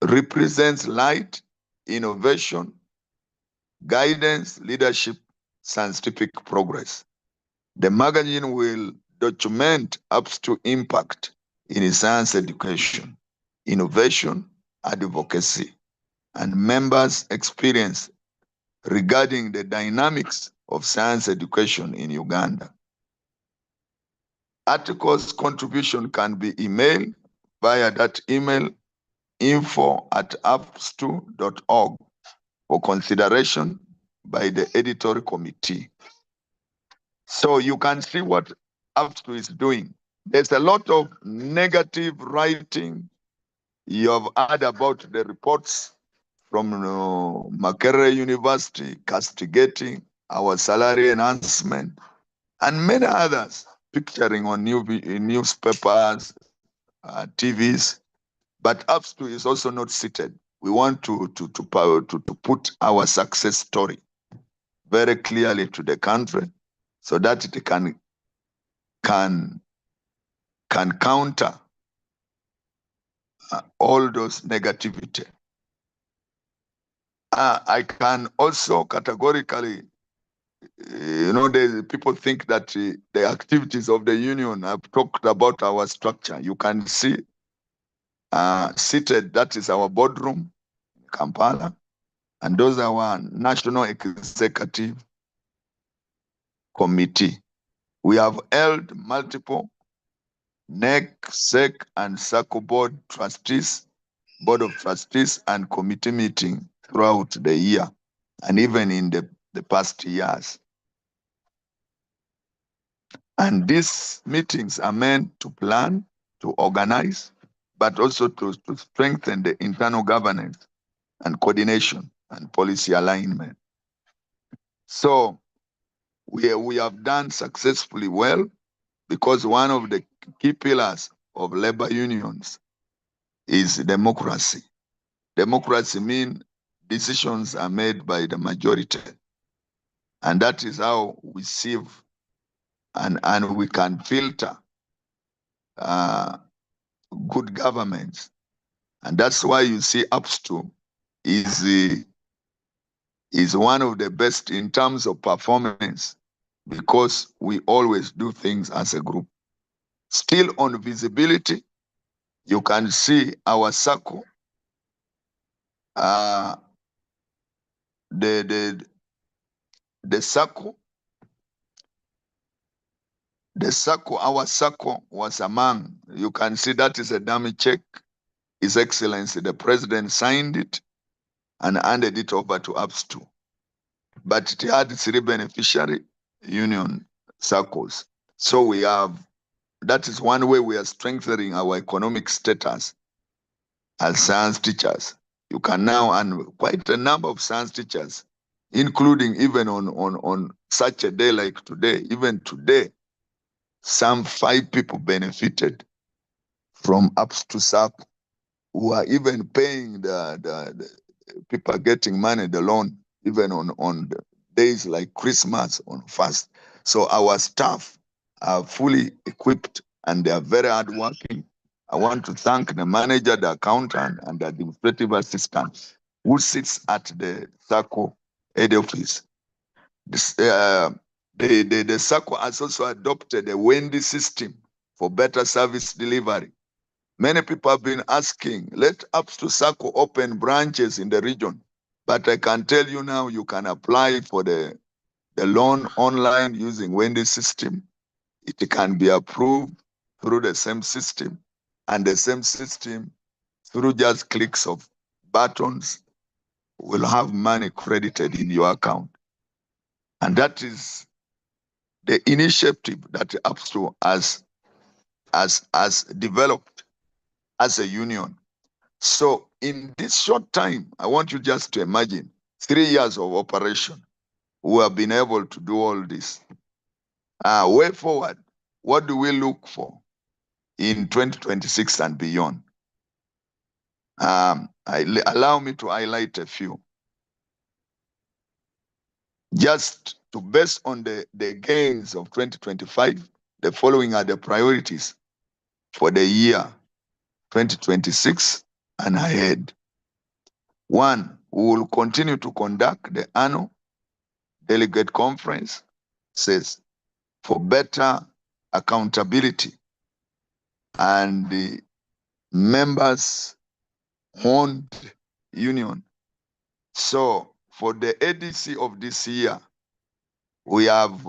Speaker 2: represents light, innovation, guidance, leadership, scientific progress. The magazine will document UPSTU impact in science education, innovation, advocacy, and members' experience regarding the dynamics of science education in Uganda. Articles contribution can be emailed via that email, info@upstu.org, for consideration by the editorial committee. So you can see what UPSTU is doing. There's a lot of negative writing you have heard about the reports from Makerere University castigating our salary enhancement, and many others picturing on newspapers, TVs. But UPSTU is also not seated. We want to put our success story very clearly to the country, so that it can counter all those negativity. I can also categorically, the people think that the activities of the union, I've talked about our structure. You can see seated, that is our boardroom in Kampala, and those are our national executive committee. We have held multiple NEC, SEC, and SACCO board of trustees and committee meeting throughout the year, and even in the past years. And these meetings are meant to plan, to organize, but also to strengthen the internal governance and coordination and policy alignment. So we have done successfully well, because one of the key pillars of labor unions is democracy. Democracy means decisions are made by the majority. And that is how we sieve and we can filter good governments. And that's why you see UPSTU is one of the best in terms of performance, because we always do things as a group. Still on visibility, you can see our SACCO, the SACCO, our SACCO was among, you can see that is a dummy check. His Excellency, the President, signed it and handed it over to UPSTU. But it had 3 beneficiary union SACCOs. So that is one way we are strengthening our economic status as science teachers. You can now, and quite a number of science teachers, including even on such a day like today, even today, some 5 people benefited from UPSTU SACCO, who are even paying the people getting money, the loan, even on the days like Christmas, on fast. So our staff are fully equipped and they are very hardworking. I want to thank the manager, the accountant, and the administrative assistant who sits at the SACCO head office. This, the SACCO has also adopted a Wendy system for better service delivery. Many people have been asking, let UPSTU SACCO open branches in the region. But I can tell you now, you can apply for the loan online using Wendy system. It can be approved through the same system, and the same system, through just clicks of buttons, will have money credited in your account. And that is the initiative that UPSTU has developed as a union. So in this short time, I want you just to imagine 3 years of operation. We have been able to do all this. Way forward, what do we look for in 2026 and beyond? Allow me to highlight a few. Just to base on the gains of 2025, the following are the priorities for the year 2026 and ahead. 1, we will continue to conduct the annual delegate conference for better accountability and the members-owned union. So for the ADC of this year, we have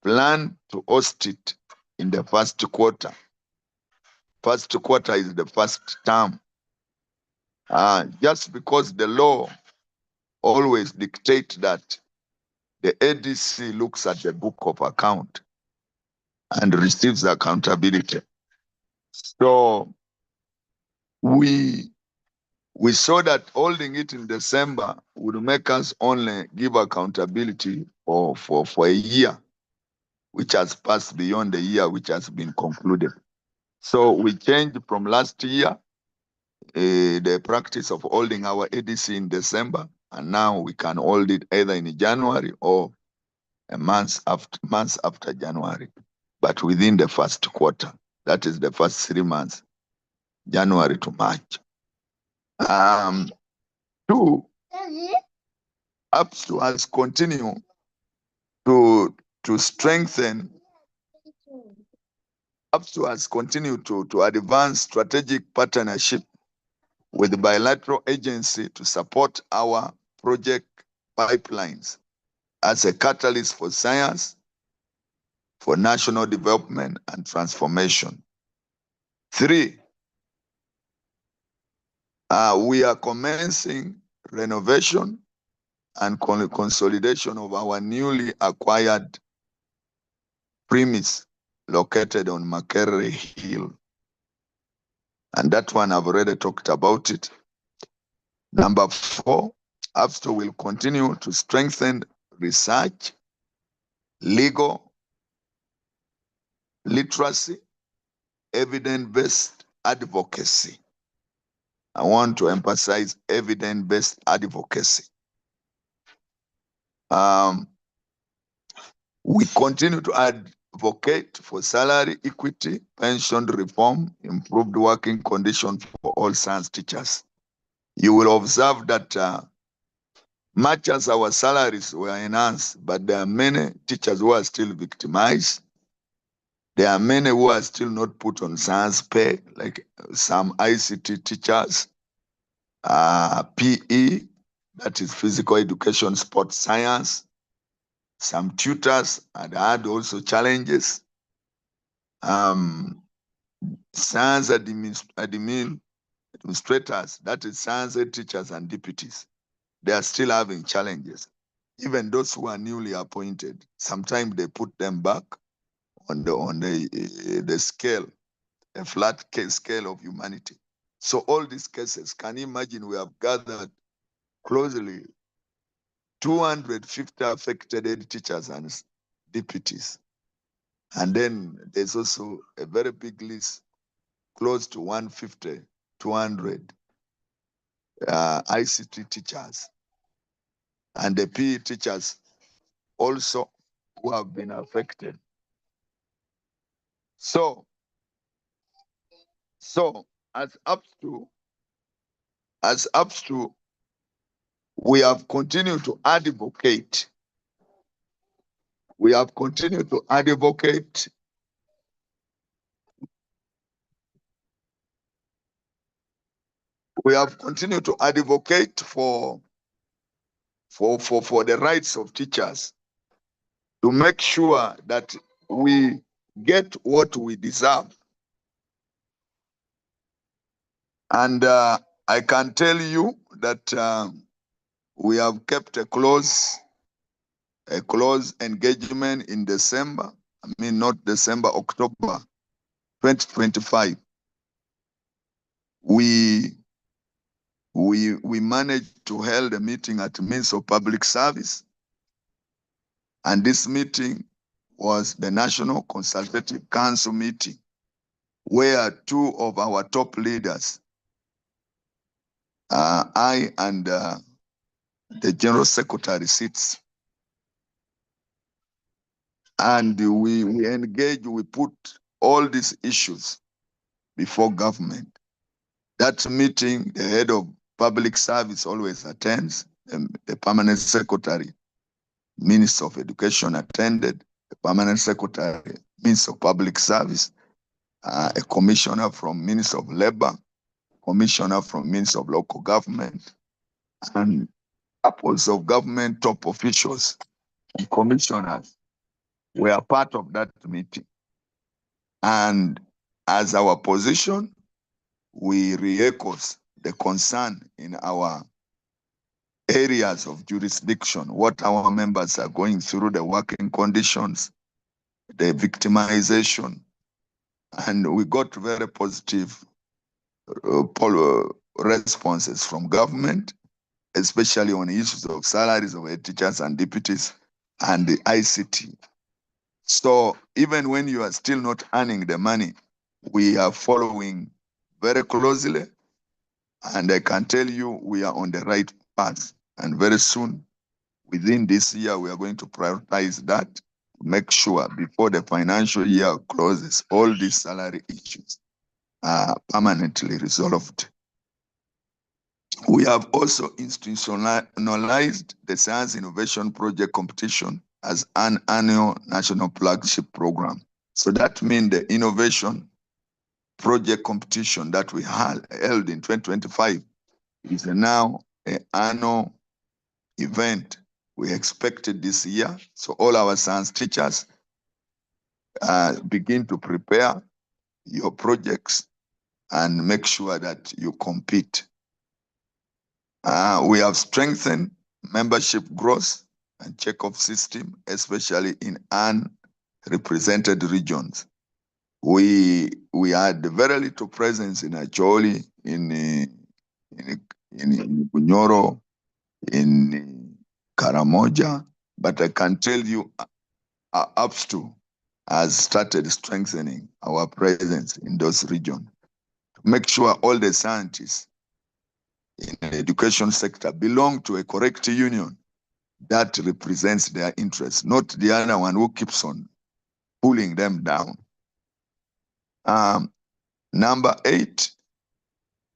Speaker 2: planned to host it in the first quarter. First quarter is the first term. Just because the law always dictates that the ADC looks at the book of account and receives accountability. So we saw that holding it in December would make us only give accountability for a year, which has passed beyond the year which has been concluded. So we changed from last year the practice of holding our ADC in December, and now we can hold it either in January or a month after January, but within the first quarter. That is the first 3 months, January to March. 2, UPSTU has continued to strengthen. UPSTU has continued to advance strategic partnership with the bilateral agency to support our project pipelines as a catalyst for science, for national development and transformation. 3, we are commencing renovation and consolidation of our newly acquired premise located on Makerere Hill. And that one I've already talked about it. Number 4, UPSTU will continue to strengthen research, legal, literacy, evidence-based advocacy. I want to emphasize evidence-based advocacy. We continue to advocate for salary equity, pension reform, improved working conditions for all science teachers. You will observe that much as our salaries were enhanced, but there are many teachers who are still victimized. There are many who are still not put on science pay, like some ICT teachers, PE, that is physical education, sports science, some tutors had also challenges. Science administrators, that is science teachers and deputies, they are still having challenges. Even those who are newly appointed, sometimes they put them back on the scale, a flat scale of humanity. So all these cases, can you imagine, we have gathered closely 250 affected head teachers and deputies. And then there's also a very big list, close to 150, 200 ICT teachers and the PE teachers also who have been affected. So as UPSTU, we have continued to advocate. We have continued to advocate for the rights of teachers, to make sure that we get what we deserve. And I can tell you that we have kept a close engagement in December. I mean, not December, October 2025. We managed to hold a meeting at Ministry of Public Service, and this meeting was the National Consultative Council meeting, where two of our top leaders, I and the General Secretary sits, and we engage, we put all these issues before government. That meeting, the head of public service always attends, the permanent secretary, Minister of Education attended, the permanent secretary, Minister of Public Service, a commissioner from Minister of Labor, commissioner from Minister of Local Government, and couples of government top officials and commissioners were part of that meeting. And as our position, we re-echoes the concern in our areas of jurisdiction, what our members are going through, the working conditions, the victimization, and we got very positive responses from government, especially on issues of salaries of head teachers and deputies and the ICT. So even when you are still not earning the money, we are following very closely, and I can tell you we are on the right path. And very soon, within this year, we are going to prioritize that, to make sure before the financial year closes, all these salary issues are permanently resolved. We have also institutionalized the Science Innovation Project competition as an annual national flagship program. So that means the innovation project competition that we held in 2025 is now an annual event we expected this year. So all our science teachers begin to prepare your projects and make sure that you compete. We have strengthened membership growth and check-off system, especially in unrepresented regions. We had very little presence in Acholi, in Bunyoro, in Karamoja, but I can tell you UPSTU has started strengthening our presence in those regions to make sure all the scientists in the education sector belong to a correct union that represents their interests, not the other one who keeps on pulling them down. Number 8,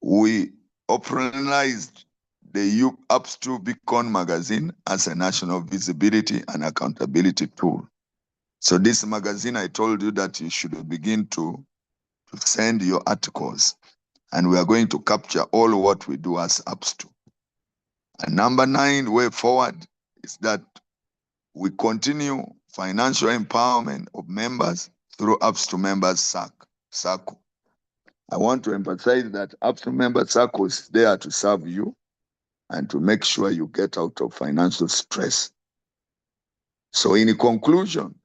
Speaker 2: we operationalized the UPSTU Beacon magazine as a national visibility and accountability tool. So this magazine, I told you that you should begin to send your articles, and we are going to capture all what we do as UPSTU. And number 9, way forward, is that we continue financial empowerment of members through UPSTU members circle. I want to emphasize that UPSTU member circle is there to serve you and to make sure you get out of financial stress. So in conclusion,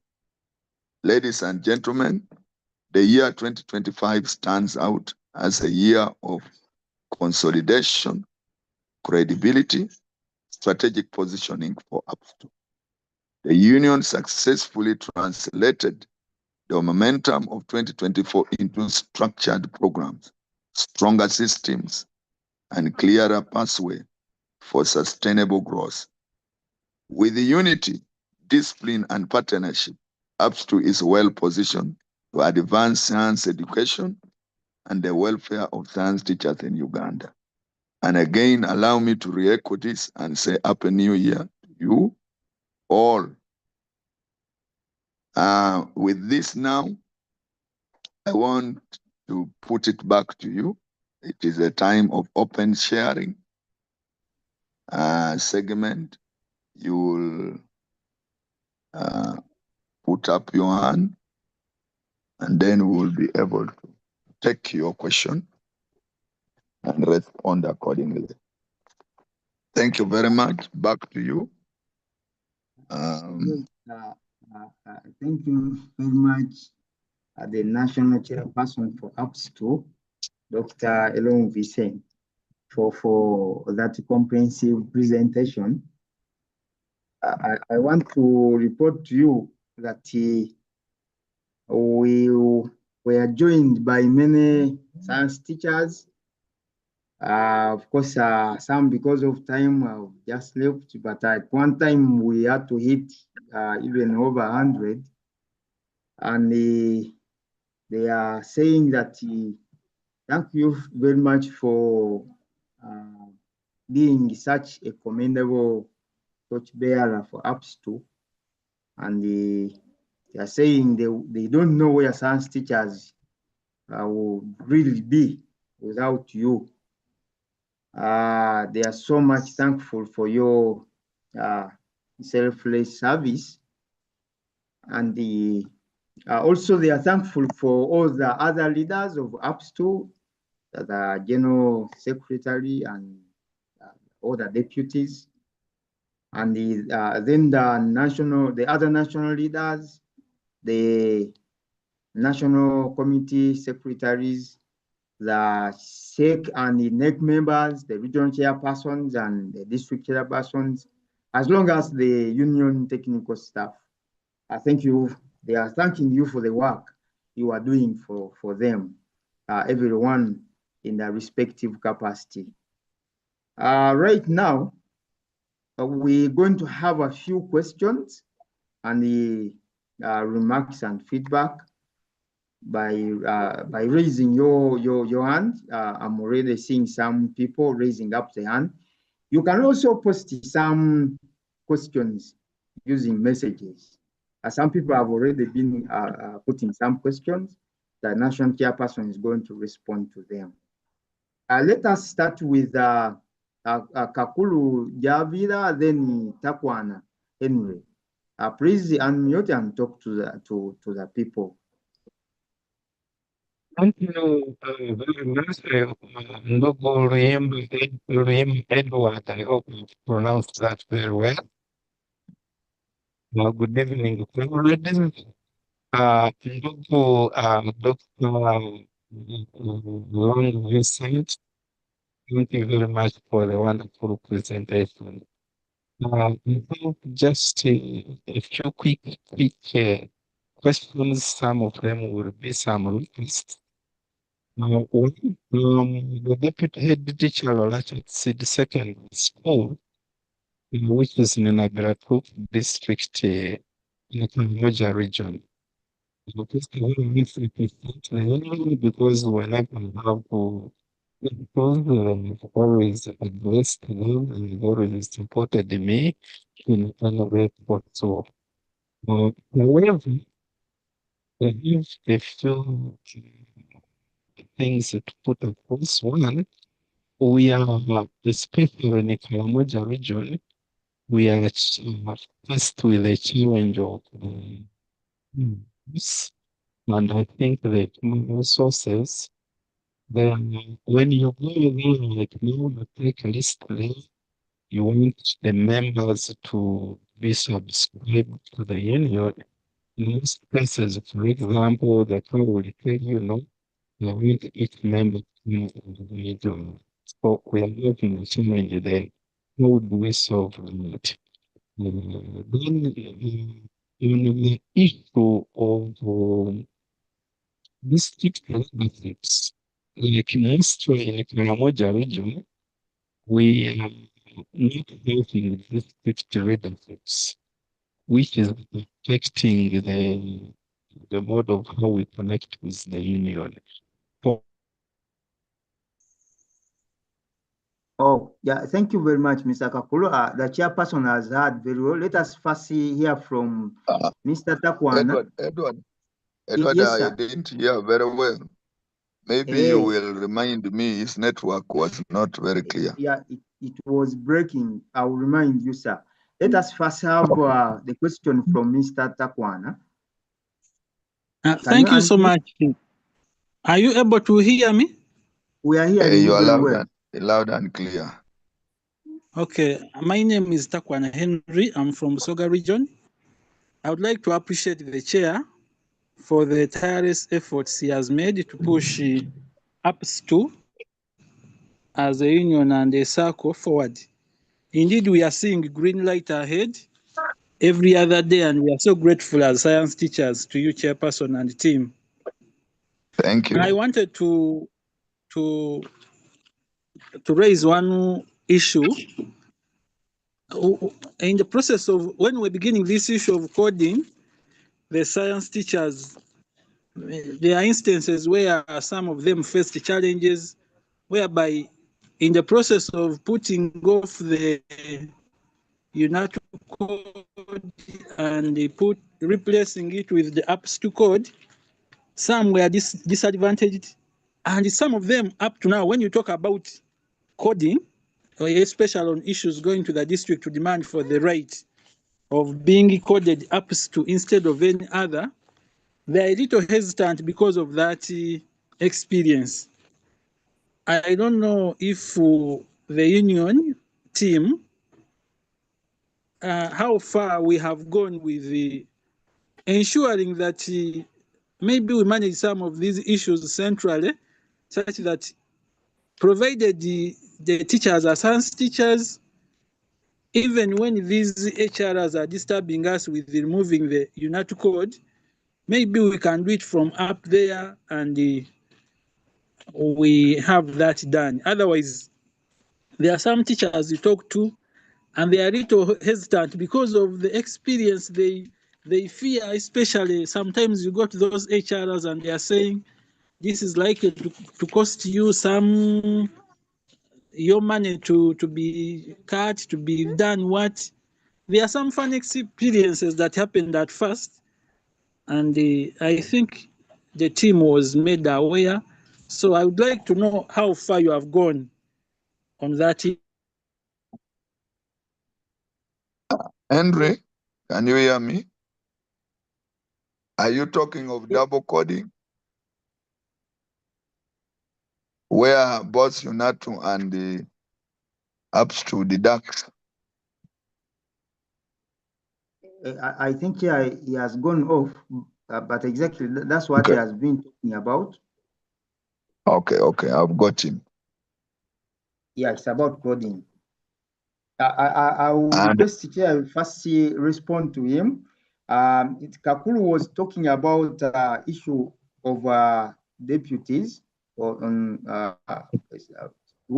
Speaker 2: ladies and gentlemen, the year 2025 stands out as a year of consolidation, credibility, strategic positioning for UPSTU. The union successfully translated the momentum of 2024 into structured programs, stronger systems, and clearer pathway for sustainable growth. With the unity, discipline, and partnership, UPSTU is well positioned to advance science education and the welfare of science teachers in Uganda. And again, allow me to re-echo this and say Happy New Year to you all. With this now, I want to put it back to you. It is a time of open sharing segment. You will put up your hand, and then we will be able to take your question and respond accordingly. Thank you very much. Back to you.
Speaker 1: Yes, thank you very much, the National Chairperson for UPSTU, Dr. Elon Vicente, for that comprehensive presentation. I want to report to you that we are joined by many science teachers. Of course, some because of time have just left, but at one time we had to hit even over 100. And they are saying that thank you very much for being such a commendable torchbearer for UPSTU. And they are saying they don't know where science teachers would really be without you. They are so much thankful for your selfless service. And also they are thankful for all the other leaders of UPSTU, the General Secretary and all the deputies. And then the other national leaders, the national committee secretaries, the SEC and the NEC members, the regional chairpersons and the district chairpersons, as long as the union technical staff. I thank you. They are thanking you for the work you are doing for them, everyone in their respective capacity. Right now, we're going to have a few questions and the remarks and feedback by raising your hand. I'm already seeing some people raising up the hand. You can also post some questions using messages. Some people have already been putting some questions. The national chairperson is going to respond to them. Let us start with Kakulu Javira, then Takwana Henry. Please unmute and talk to the people.
Speaker 3: Thank you very much, Ndugu Riem Edward. I hope you pronounced that very well. Good evening, comrades. Ndugu Dr. Long Vincent, thank you very much for the wonderful presentation. I think just a few quick questions. Some of them will be some requests. The deputy head teacher at the secondary school, which is in Nagratu district in the Karamoja region. Because whenever I have to, because always addressed them and always supported me in any way possible. However, I have a few things to put across. One, we are, especially in the Karamoja region, we are faced with a challenge of this, and I think that resources, then when you go there, like you take a list there, you want the members to be subscribed to the union. In most cases, for example, the town will tell you, no, you want each member to be individual. So we are having a challenge there. How do we solve that? Then on the issue of district benefits. Like mostly in Karamoja region, we are not having district benefits, which is affecting the mode of how we connect with the union. For
Speaker 1: Oh, yeah, thank you very much, Mr. Kakulu. The chairperson has heard very well. Let us first hear from Mr. Takwana.
Speaker 2: Edward,
Speaker 1: Yes,
Speaker 2: I
Speaker 1: sir.
Speaker 2: didn't hear very well. Maybe you will remind me, his network was not very clear.
Speaker 1: Yeah, it was breaking. I will remind you, sir. Let us first have the question from Mr. Takwana.
Speaker 4: Thank you so much. Are you able to hear me?
Speaker 1: We are hearing
Speaker 2: You
Speaker 1: you
Speaker 2: are
Speaker 1: very well.
Speaker 2: loud and clear.
Speaker 4: Okay, my name is Takwana Henry. I'm from Soga region. I would like to appreciate the chair for the tireless efforts he has made to push UPSTU as a union and a circle forward. Indeed, we are seeing green light ahead every other day, and we are so grateful as science teachers to you, chairperson and team.
Speaker 2: Thank you.
Speaker 4: I wanted to raise one issue. In the process of when we're beginning this issue of coding, the science teachers, there are instances where some of them faced challenges whereby in the process of putting off the UNATU code and replacing it with the UPSTU code, some were disadvantaged. And some of them up to now, when you talk about coding, especially on issues going to the district to demand for the right of being coded UPSTU instead of any other, they're a little hesitant because of that experience. I don't know if the union team, how far we have gone with ensuring that maybe we manage some of these issues centrally, such that provided the teachers are science teachers, even when these HRs are disturbing us with removing the UNATU code, maybe we can do it from up there and we have that done. Otherwise, there are some teachers you talk to and they are a little hesitant because of the experience they fear, especially sometimes you go to those HRs and they are saying, this is likely to cost you some your money to be cut, to be done what. There are some fun experiences that happened at first, and I think the team was made aware. So I would like to know how far you have gone on that.
Speaker 2: Henry, can you hear me? Are you talking of double coding? Where both UNATU and the UPSTU deduct?
Speaker 1: I think he has gone off, but exactly that's what he has been talking about.
Speaker 2: Okay, I've got him.
Speaker 1: Yeah, it's about coding. I will request the chair first respond to him. Kakulu was talking about issue of deputies who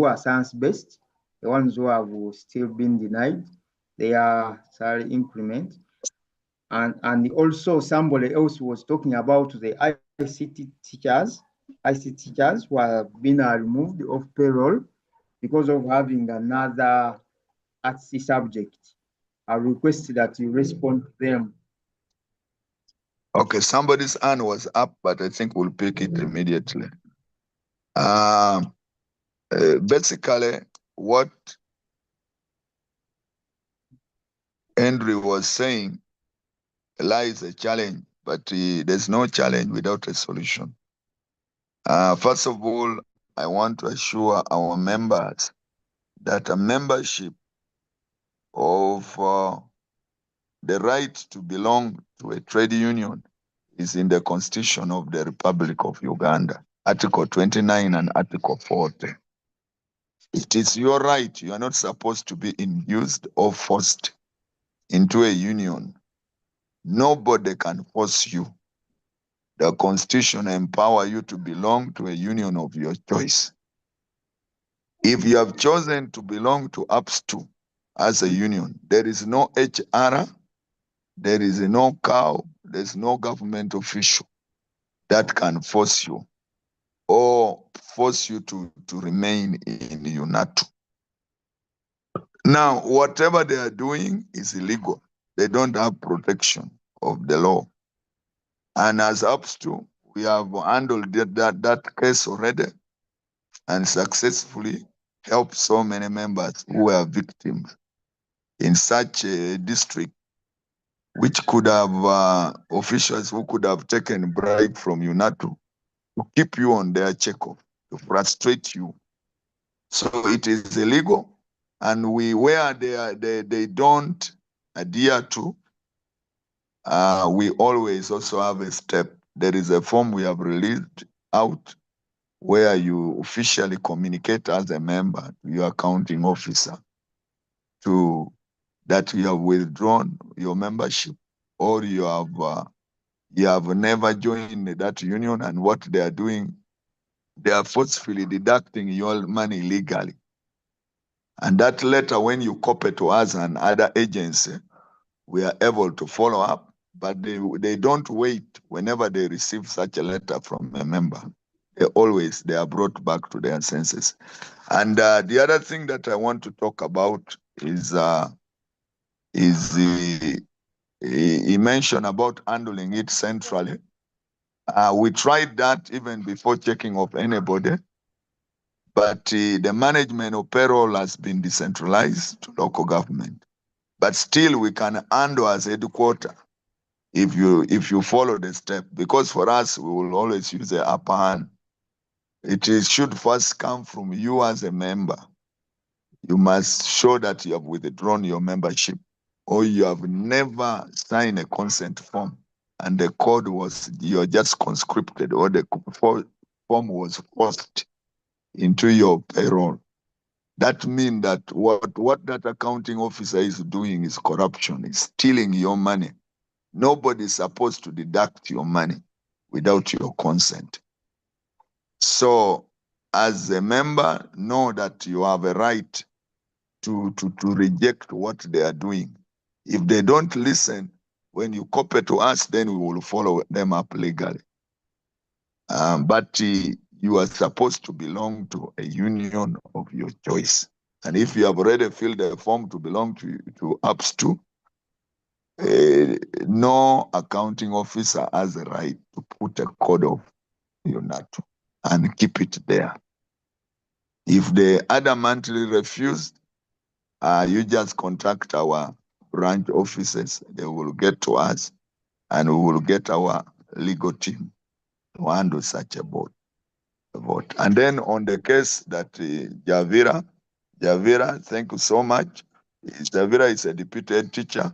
Speaker 1: are science-based, the ones who have still been denied their salary increment. And also somebody else was talking about the ICT teachers who have been removed off payroll because of having another ATSI subject. I request that you respond to them.
Speaker 2: Okay, somebody's hand was up, but I think we'll pick it immediately. Basically, what Andrew was saying lies a challenge, but there's no challenge without a solution. First of all, I want to assure our members that a membership of the right to belong to a trade union is in the Constitution of the Republic of Uganda, Article 29 and Article 40. It is your right. You are not supposed to be induced or forced into a union Nobody can force you. The Constitution empowers you to belong to a union of your choice. If you have chosen to belong to UPSTU as a union, there is no HR, there is no cow, there's no government official that can force you or force you to remain in UNATU. Now, whatever they are doing is illegal. They don't have protection of the law. And as UPSTU, we have handled that case already and successfully helped so many members who were victims in such a district, which could have officials who could have taken bribe from UNATU to keep you on their checkup, to frustrate you. So it is illegal, and where they don't adhere to, we always also have a step. There is a form we have released out where you officially communicate as a member to your accounting officer that you have withdrawn your membership or you have never joined that union, and what they are doing, they are forcefully deducting your money legally. And that letter, when you copy to us and other agency, we are able to follow up, but they don't wait. Whenever they receive such a letter from a member, they are brought back to their senses. And the other thing that I want to talk about is he mentioned about handling it centrally. We tried that even before checking of anybody, but the management of payroll has been decentralized to local government. But still, we can handle as headquarters if you follow the step, because for us, we will always use the upper hand. Should first come from you as a member. You must show that you have withdrawn your membership or you have never signed a consent form and the code was, you're just conscripted or the form was forced into your payroll. That means that what that accounting officer is doing is corruption, is stealing your money. Nobody is supposed to deduct your money without your consent. So as a member, know that you have a right to reject what they are doing. If they don't listen, when you copy to us, then we will follow them up legally. But you are supposed to belong to a union of your choice. And if you have already filled the form to belong to UPSTU, no accounting officer has a right to put a code of UNATU and keep it there. If they adamantly refuse, you just contact our branch offices. They will get to us and we will get our legal team to handle such a vote. And then on the case that Javira, thank you so much. Javira is a deputy teacher,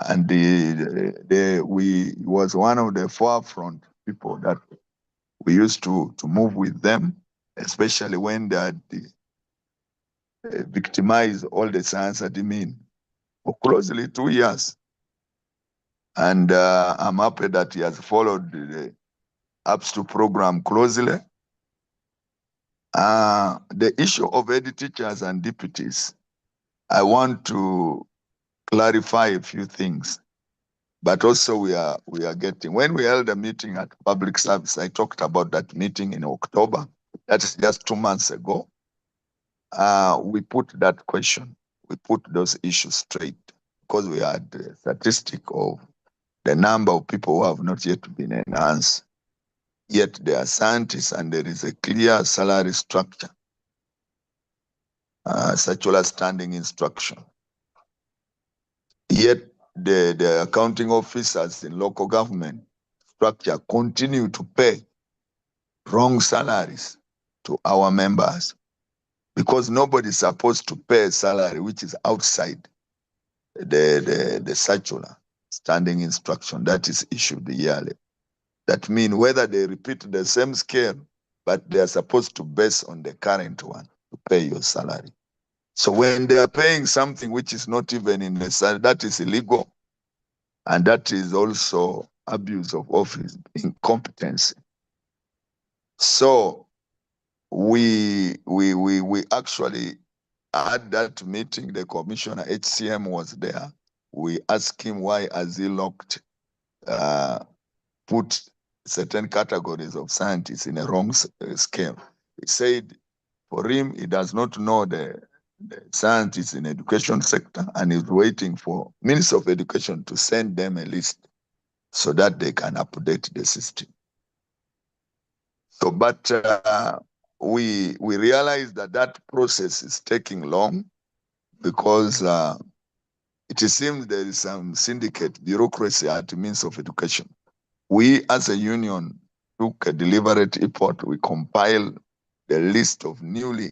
Speaker 2: and we was one of the forefront people that we used to move with them, especially when they had victimized all the science admin for closely 2 years. And I'm happy that he has followed the UPSTU program closely. The issue of head teachers and deputies, I want to clarify a few things, but also we are getting, when we held a meeting at public service, I talked about that meeting in October, that is just 2 months ago. We put that question, we put those issues straight because we had a statistic of the number of people who have not yet been enhanced. Yet they are scientists and there is a clear salary structure, such as standing instruction. Yet the accounting officers in local government structure continue to pay wrong salaries to our members because nobody is supposed to pay a salary which is outside the circular standing instruction that is issued yearly. That means whether they repeat the same scale, but they are supposed to base on the current one to pay your salary. So when they are paying something which is not even in the salary, that is illegal. And that is also abuse of office, incompetency. So we actually had that meeting. The commissioner HCM was there. We asked him why has he locked, put certain categories of scientists in a wrong scale. He said for him, he does not know the scientists in education sector, and he's waiting for Minister of Education to send them a list so that they can update the system. So, but we realize that that process is taking long because it seems there is some syndicate bureaucracy at the Ministry of Education. We as a union took a deliberate effort. We compiled the list of newly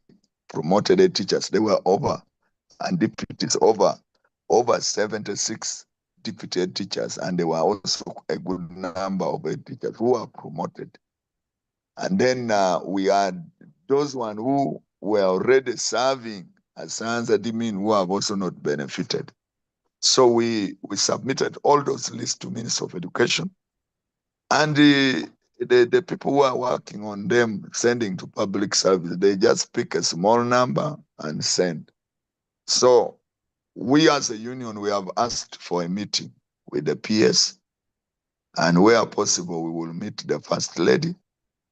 Speaker 2: promoted teachers. They were over, and deputies over 76 deputy teachers, and there were also a good number of teachers who were promoted. And then we had those one who were already serving as science admin who have also not benefited. So we submitted all those lists to Minister of Education, and the people who are working on them, sending to public service, they just pick a small number and send. So we as a union, we have asked for a meeting with the PS, and where possible, we will meet the First Lady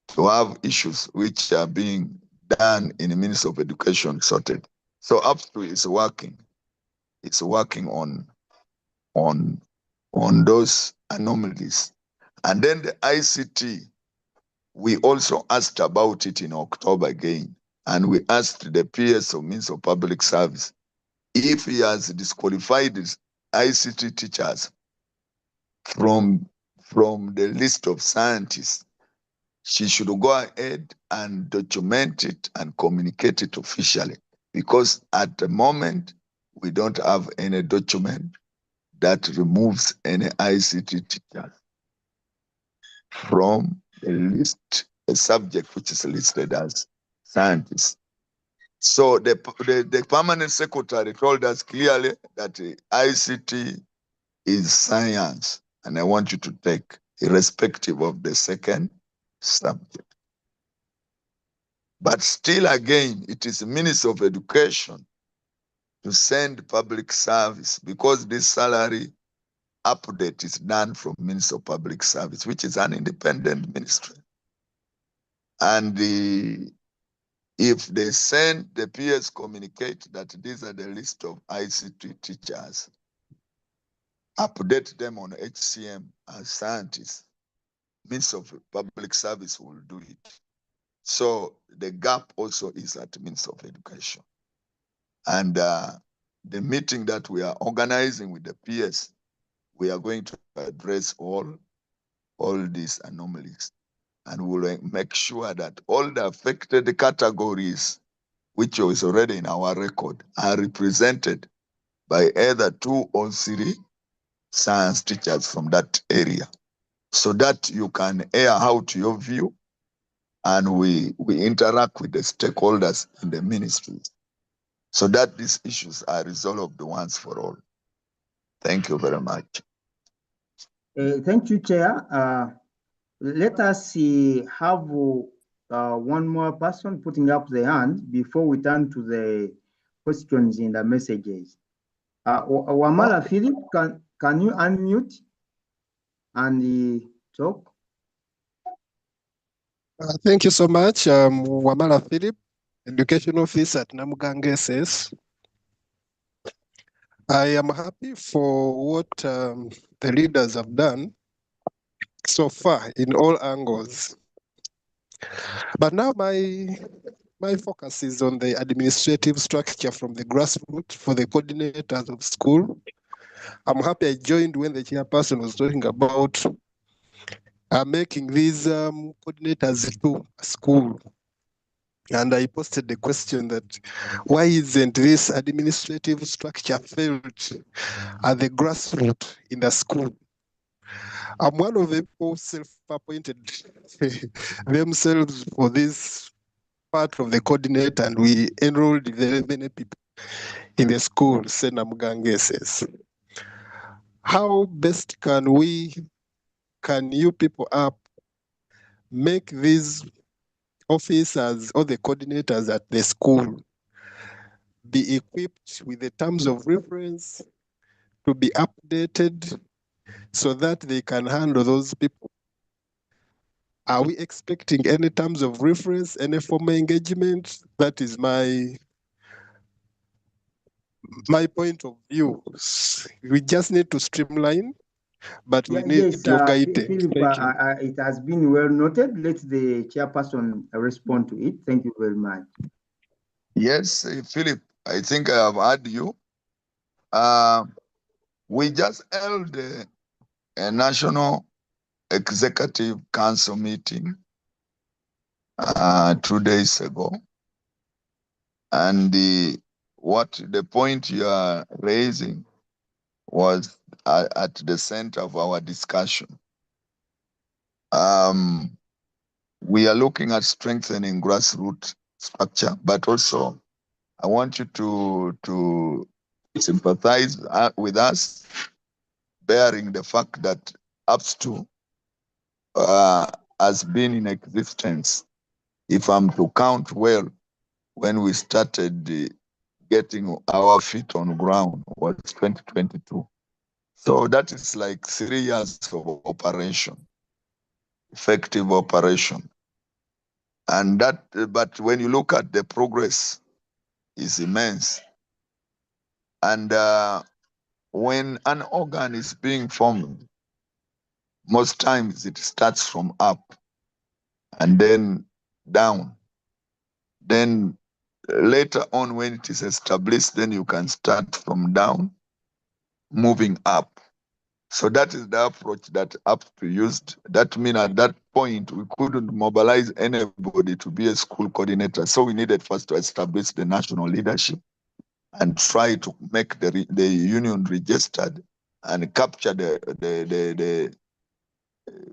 Speaker 2: to have issues which are being done in the Ministry of Education sorted. So UPSTU is working. It's working on those anomalies. And then the ICT, we also asked about it in October again. And we asked the PS of Ministry of Public Service if he has disqualified his ICT teachers from the list of scientists. She should go ahead and document it and communicate it officially, because at the moment, we don't have any document that removes any ICT teachers from the list, a subject which is listed as scientists. So the permanent secretary told us clearly that ICT is science, and I want you to take irrespective of the second subject. But still again, it is the Minister of Education to send public service, because this salary update is done from Minister of Public Service, which is an independent ministry. And if they send, the PS communicate that these are the list of ICT teachers, update them on HCM as scientists, Minister of Public Service will do it. So the gap also is at Minister of Education. And the meeting that we are organizing with the PS, we are going to address all these anomalies. And we'll make sure that all the affected categories, which is already in our record, are represented by either 2 or 3 science teachers from that area, so that you can air out your view, and we interact with the stakeholders in the ministries, so that these issues are resolved once for all. Thank you very much.
Speaker 1: Thank you, Chair. Let us have one more person putting up the hand before we turn to the questions in the messages. Wamala Philip, can you unmute and talk?
Speaker 5: Thank you so much. Wamala Philip, Education Officer at Namugange SS. I am happy for what the leaders have done so far in all angles. But now my focus is on the administrative structure from the grassroots for the coordinators of school. I'm happy I joined when the chairperson was talking about making these coordinators to a school. And I posted the question that why isn't this administrative structure felt at the grassroots in the school? I'm one of the people self-appointed themselves for this part of the coordinator, and we enrolled very many people in the school, Senamugange SS. how best can you people up make these officers or the coordinators at the school be equipped with the terms of reference to be updated so that they can handle those people? Are we expecting any terms of reference, any formal engagement? That is my point of view. We just need to streamline, but we need
Speaker 1: Yes,
Speaker 5: your guidance.
Speaker 1: Philip,
Speaker 5: Thank you.
Speaker 1: it has been well noted. Let the chairperson respond to it. Thank you very much.
Speaker 2: Yes, Philip, I think I have heard you. We just held a national executive council meeting 2 days ago. And the point you are raising was at the center of our discussion. We are looking at strengthening grassroots structure, but also I want you to sympathize with us, bearing the fact that UPSTU has been in existence, if I'm to count well, when we started getting our feet on ground was 2022. So that is like 3 years of operation, effective operation. And that, but when you look at the progress, is immense. And when an organ is being formed, most times it starts from up and then down. Then later on, when it is established, then you can start from down, moving up. So that is the approach that UPSTU used. That means at that point, we couldn't mobilize anybody to be a school coordinator. So we needed first to establish the national leadership and try to make the union registered and capture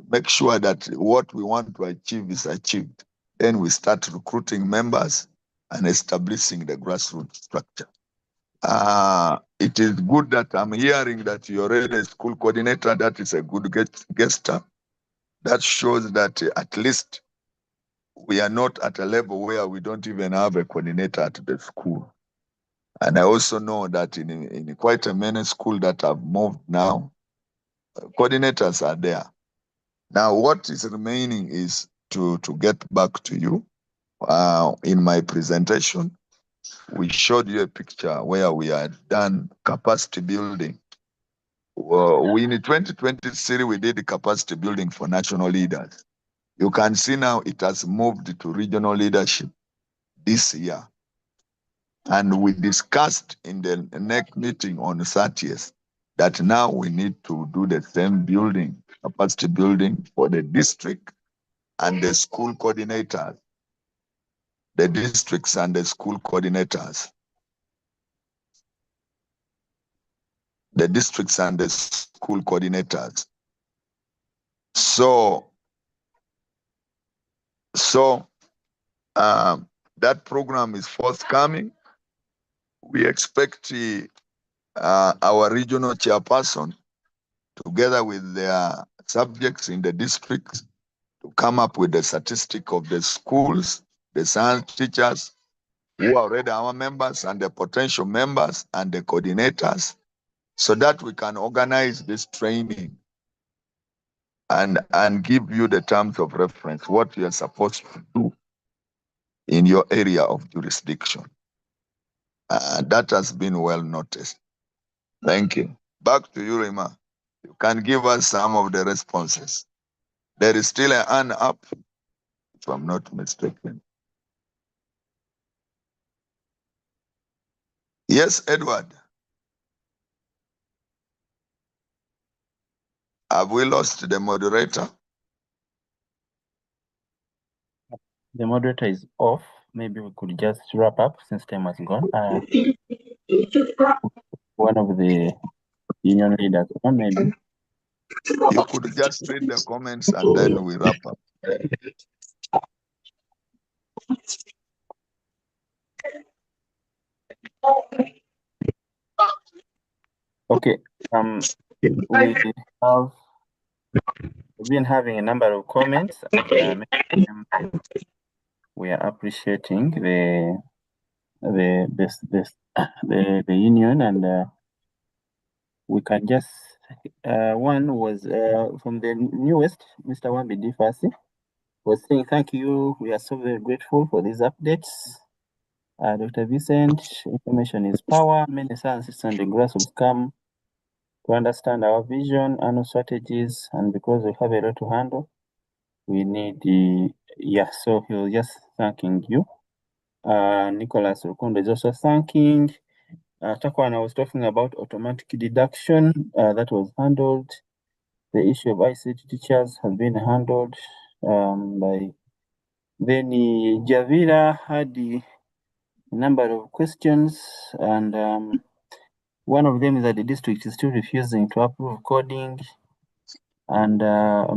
Speaker 2: make sure that what we want to achieve is achieved. Then we start recruiting members and establishing the grassroots structure. It is good that I'm hearing that you're already a school coordinator. That is a good gesture. That shows that at least we are not at a level where we don't even have a coordinator at the school. And I also know that in quite a many schools that have moved now, coordinators are there. Now, what is remaining is to get back to you. In my presentation, we showed you a picture where we had done capacity building. Well, in 2023, we did the capacity building for national leaders. You can see now it has moved to regional leadership this year. And we discussed in the next meeting on the 30th that now we need to do the same building, capacity building for the district and the school coordinators, the districts and the school coordinators, the districts and the school coordinators. So that program is forthcoming. We expect our regional chairperson, together with their subjects in the districts, to come up with the statistic of the schools, the science teachers, who are already our members, and the potential members and the coordinators, so that we can organize this training and give you the terms of reference, what you are supposed to do in your area of jurisdiction. That has been well noticed. Thank you. Back to you, Rima. You can give us some of the responses. There is still an hand up, if I'm not mistaken. Yes, Edward. Have we lost the moderator?
Speaker 6: The moderator is off. Maybe we could just wrap up since time has gone. One of the union leaders, or maybe.
Speaker 2: You could just read the comments and then we wrap up.
Speaker 6: Okay. we've been having a number of comments, and we are appreciating the union, and we can just one was from the newest, Mr. Wambi Difasi was saying, thank you, we are so very grateful for these updates. Dr. Vincent, information is power. Many scientists on the grassroots come to understand our vision and our strategies, and because we have a lot to handle, we need the, so he was just thanking you. Nicholas Rukundo is also thanking. Takwana was talking about automatic deduction, that was handled. The issue of ICT teachers has been handled by Then Javira had a number of questions, and one of them is that the district is still refusing to approve coding and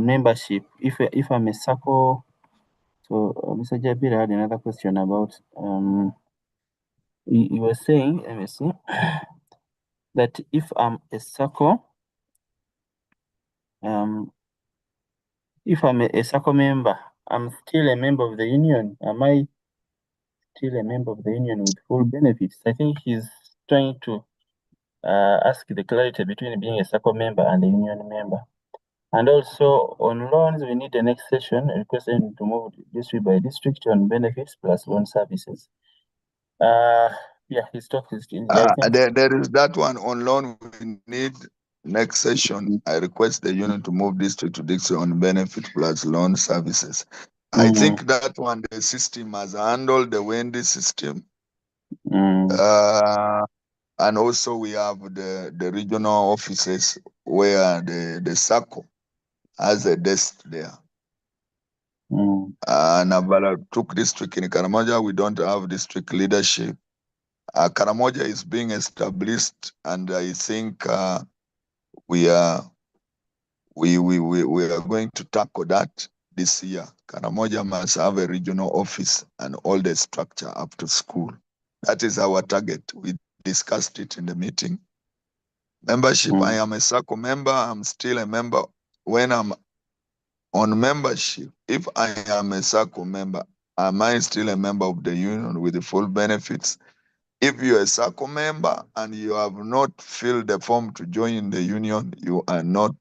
Speaker 6: membership. If I'm a SACCO, so Mr. Javira had another question about, he was saying, let me see, that if I'm a SACCO, if I'm a SACCO member, I'm still a member of the union. Am I still a member of the union with full benefits? I think he's trying to ask the clarity between being a SACCO member and a union member. And also on loans, we need the next session requesting to move district by district on benefits plus loan services. Yeah, his talk is
Speaker 2: there is that one on loan. We need next session. I request the union to move district to district on benefit plus loan services. I think that one, the system has handled the Wendy system. And also we have the regional offices where the SACCO has a desk there. Nabala-Tuk district in Karamoja, we don't have district leadership. Karamoja is being established, and I think we are going to tackle that this year. Karamoja must have a regional office and all the structure up to school. That is our target. We discussed it in the meeting. Membership, I am a SACCO member. I'm still a member. When I'm on membership, if I am a SACCO member, am I still a member of the union with the full benefits? If you're a SACCO member and you have not filled the form to join the union, you are not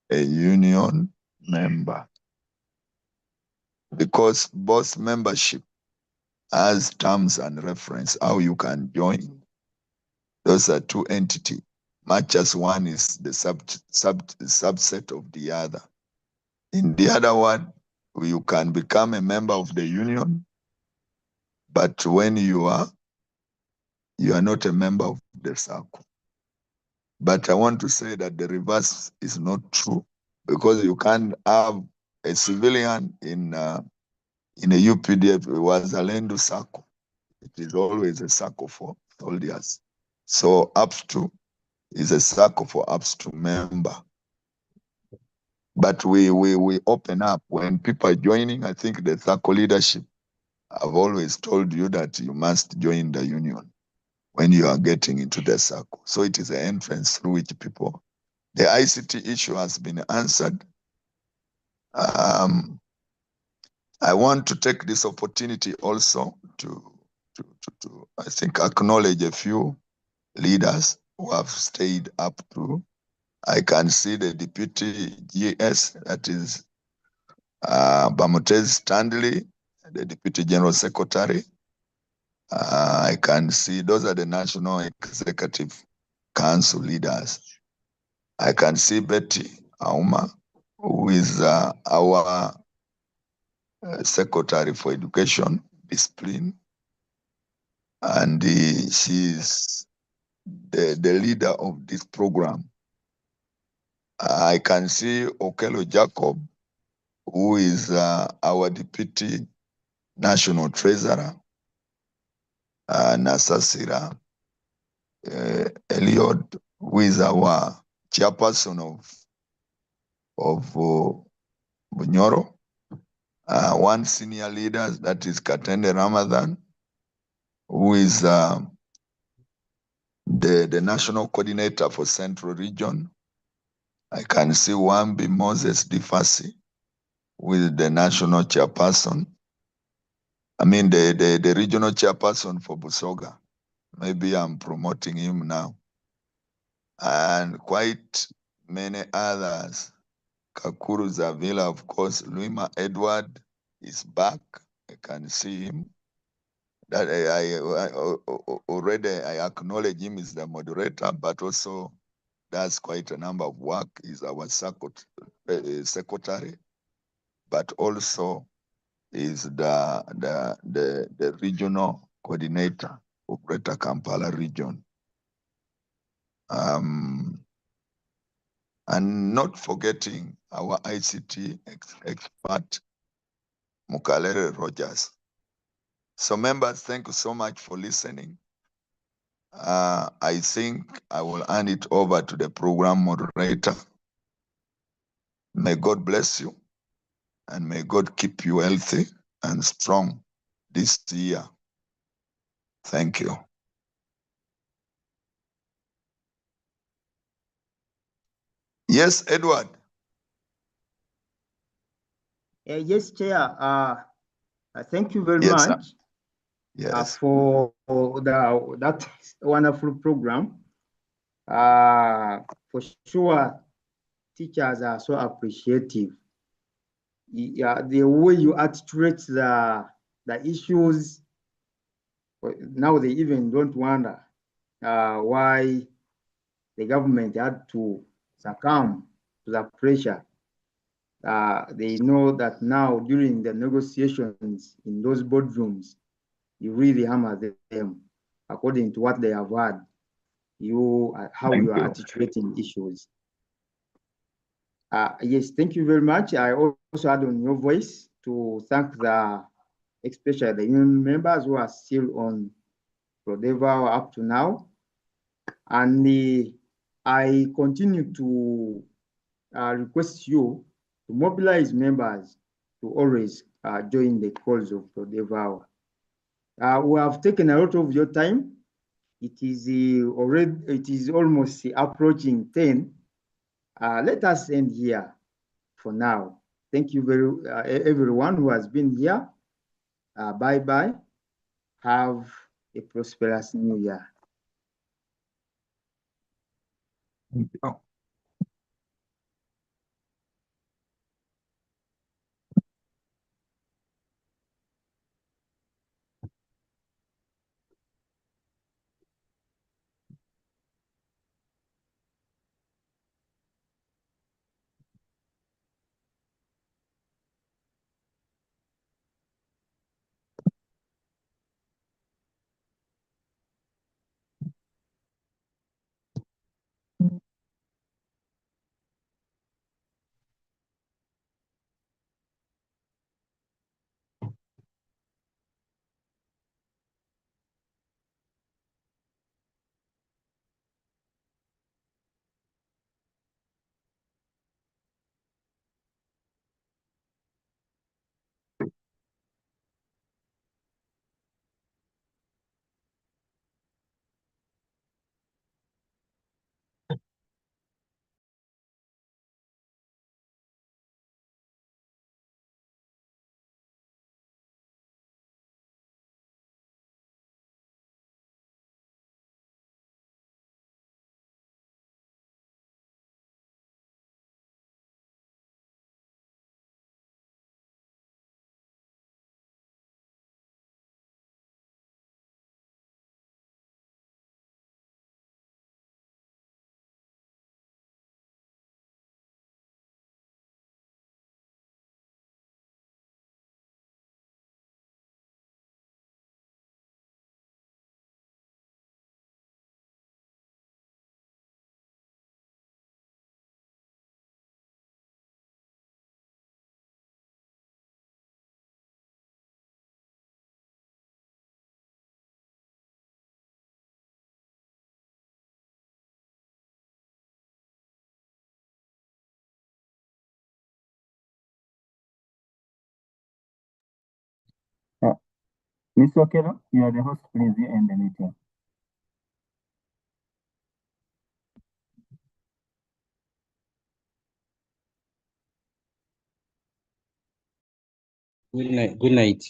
Speaker 2: a union member. Because both membership has terms and reference, how you can join. Those are two entities, much as one is the subset of the other. In the other one, you can become a member of the union, but when you are not a member of the SACCO. But I want to say that the reverse is not true, because you can't have a civilian in a UPDF. It was a Lendu SACCO. It is always a SACCO for soldiers. So UPSTU is a SACCO for UPSTU member. But we open up when people are joining. I think the SACCO leadership have always told you that you must join the union when you are getting into the SACCO. So it is an entrance through which people. The ICT issue has been answered. I want to take this opportunity also to I think acknowledge a few leaders who have stayed up to. I can see the deputy GS, that is Bamotez Stanley, the deputy general secretary. I can see those are the National Executive Council leaders. I can see Betty Auma, who is our Secretary for Education, Discipline, and she's the leader of this program. I can see Okello Jacob, who is our Deputy National Treasurer, Nasasira Eliod, who is our chairperson of Bunyoro. One senior leader, that is Katende Ramadan, who is the national coordinator for Central Region. I can see Wambi Moses Difasi with the national chairperson. I mean, the regional chairperson for Busoga. Maybe I'm promoting him now. And quite many others. Kakuru Zavila, of course. Luima Edward is back. I can see him. That I already I acknowledge him as the moderator, but also does quite a number of work. He's our secretary, but also is the regional coordinator of Greater Kampala region. And not forgetting our ICT expert, Mukalere Rogers. So members, thank you so much for listening. I think I will hand it over to the program moderator. May God bless you and may God keep you healthy and strong this year. Thank you. Yes, Edward.
Speaker 1: Yes, Chair. Thank you very
Speaker 2: Yes,
Speaker 1: much
Speaker 2: yes.
Speaker 1: for that wonderful program. For sure, teachers are so appreciative. Yeah, the way you articulate the issues, now they even don't wonder why the government had to succumb to the pressure. They know that now during the negotiations in those boardrooms, you really hammer them according to what they have heard. How you are articulating issues. Yes, thank you very much. I also add on your voice to thank especially the union members who are still on Prodeva up to now. And I continue to request you to mobilize members to always join the calls of Prodeva. We have taken a lot of your time. It is almost approaching 10. Let us end here for now. Thank you everyone who has been here. Bye-bye. Have a prosperous new year.
Speaker 2: Thank you.
Speaker 6: Mr. Okelo, you are the host. Please end the meeting.
Speaker 7: Good night. Good night.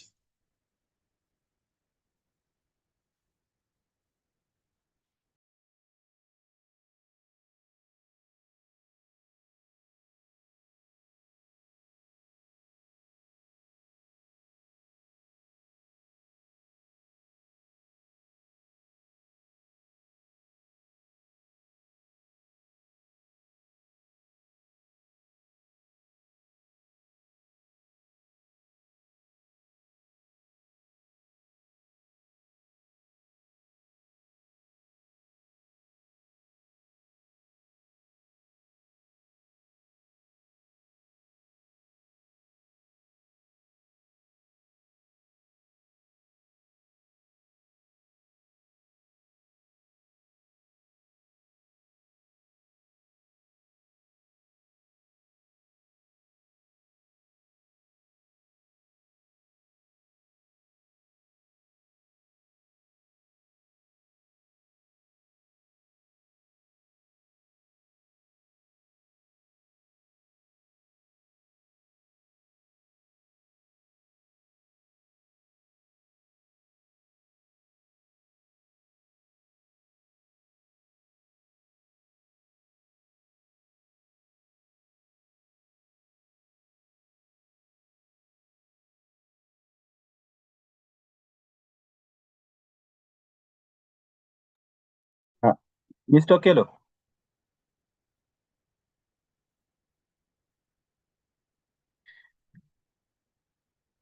Speaker 6: Mr. Okello.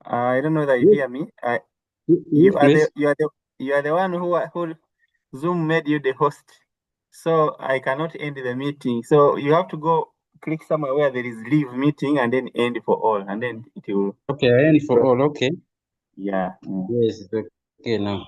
Speaker 6: I don't know that you hear me. You are
Speaker 7: Yes,
Speaker 6: the one who Zoom made you the host. So I cannot end the meeting. So you have to go click somewhere where there is leave meeting and then end for all, and then it will.
Speaker 7: okay, I end for all. Okay.
Speaker 6: Yeah.
Speaker 7: Yes, it's okay now.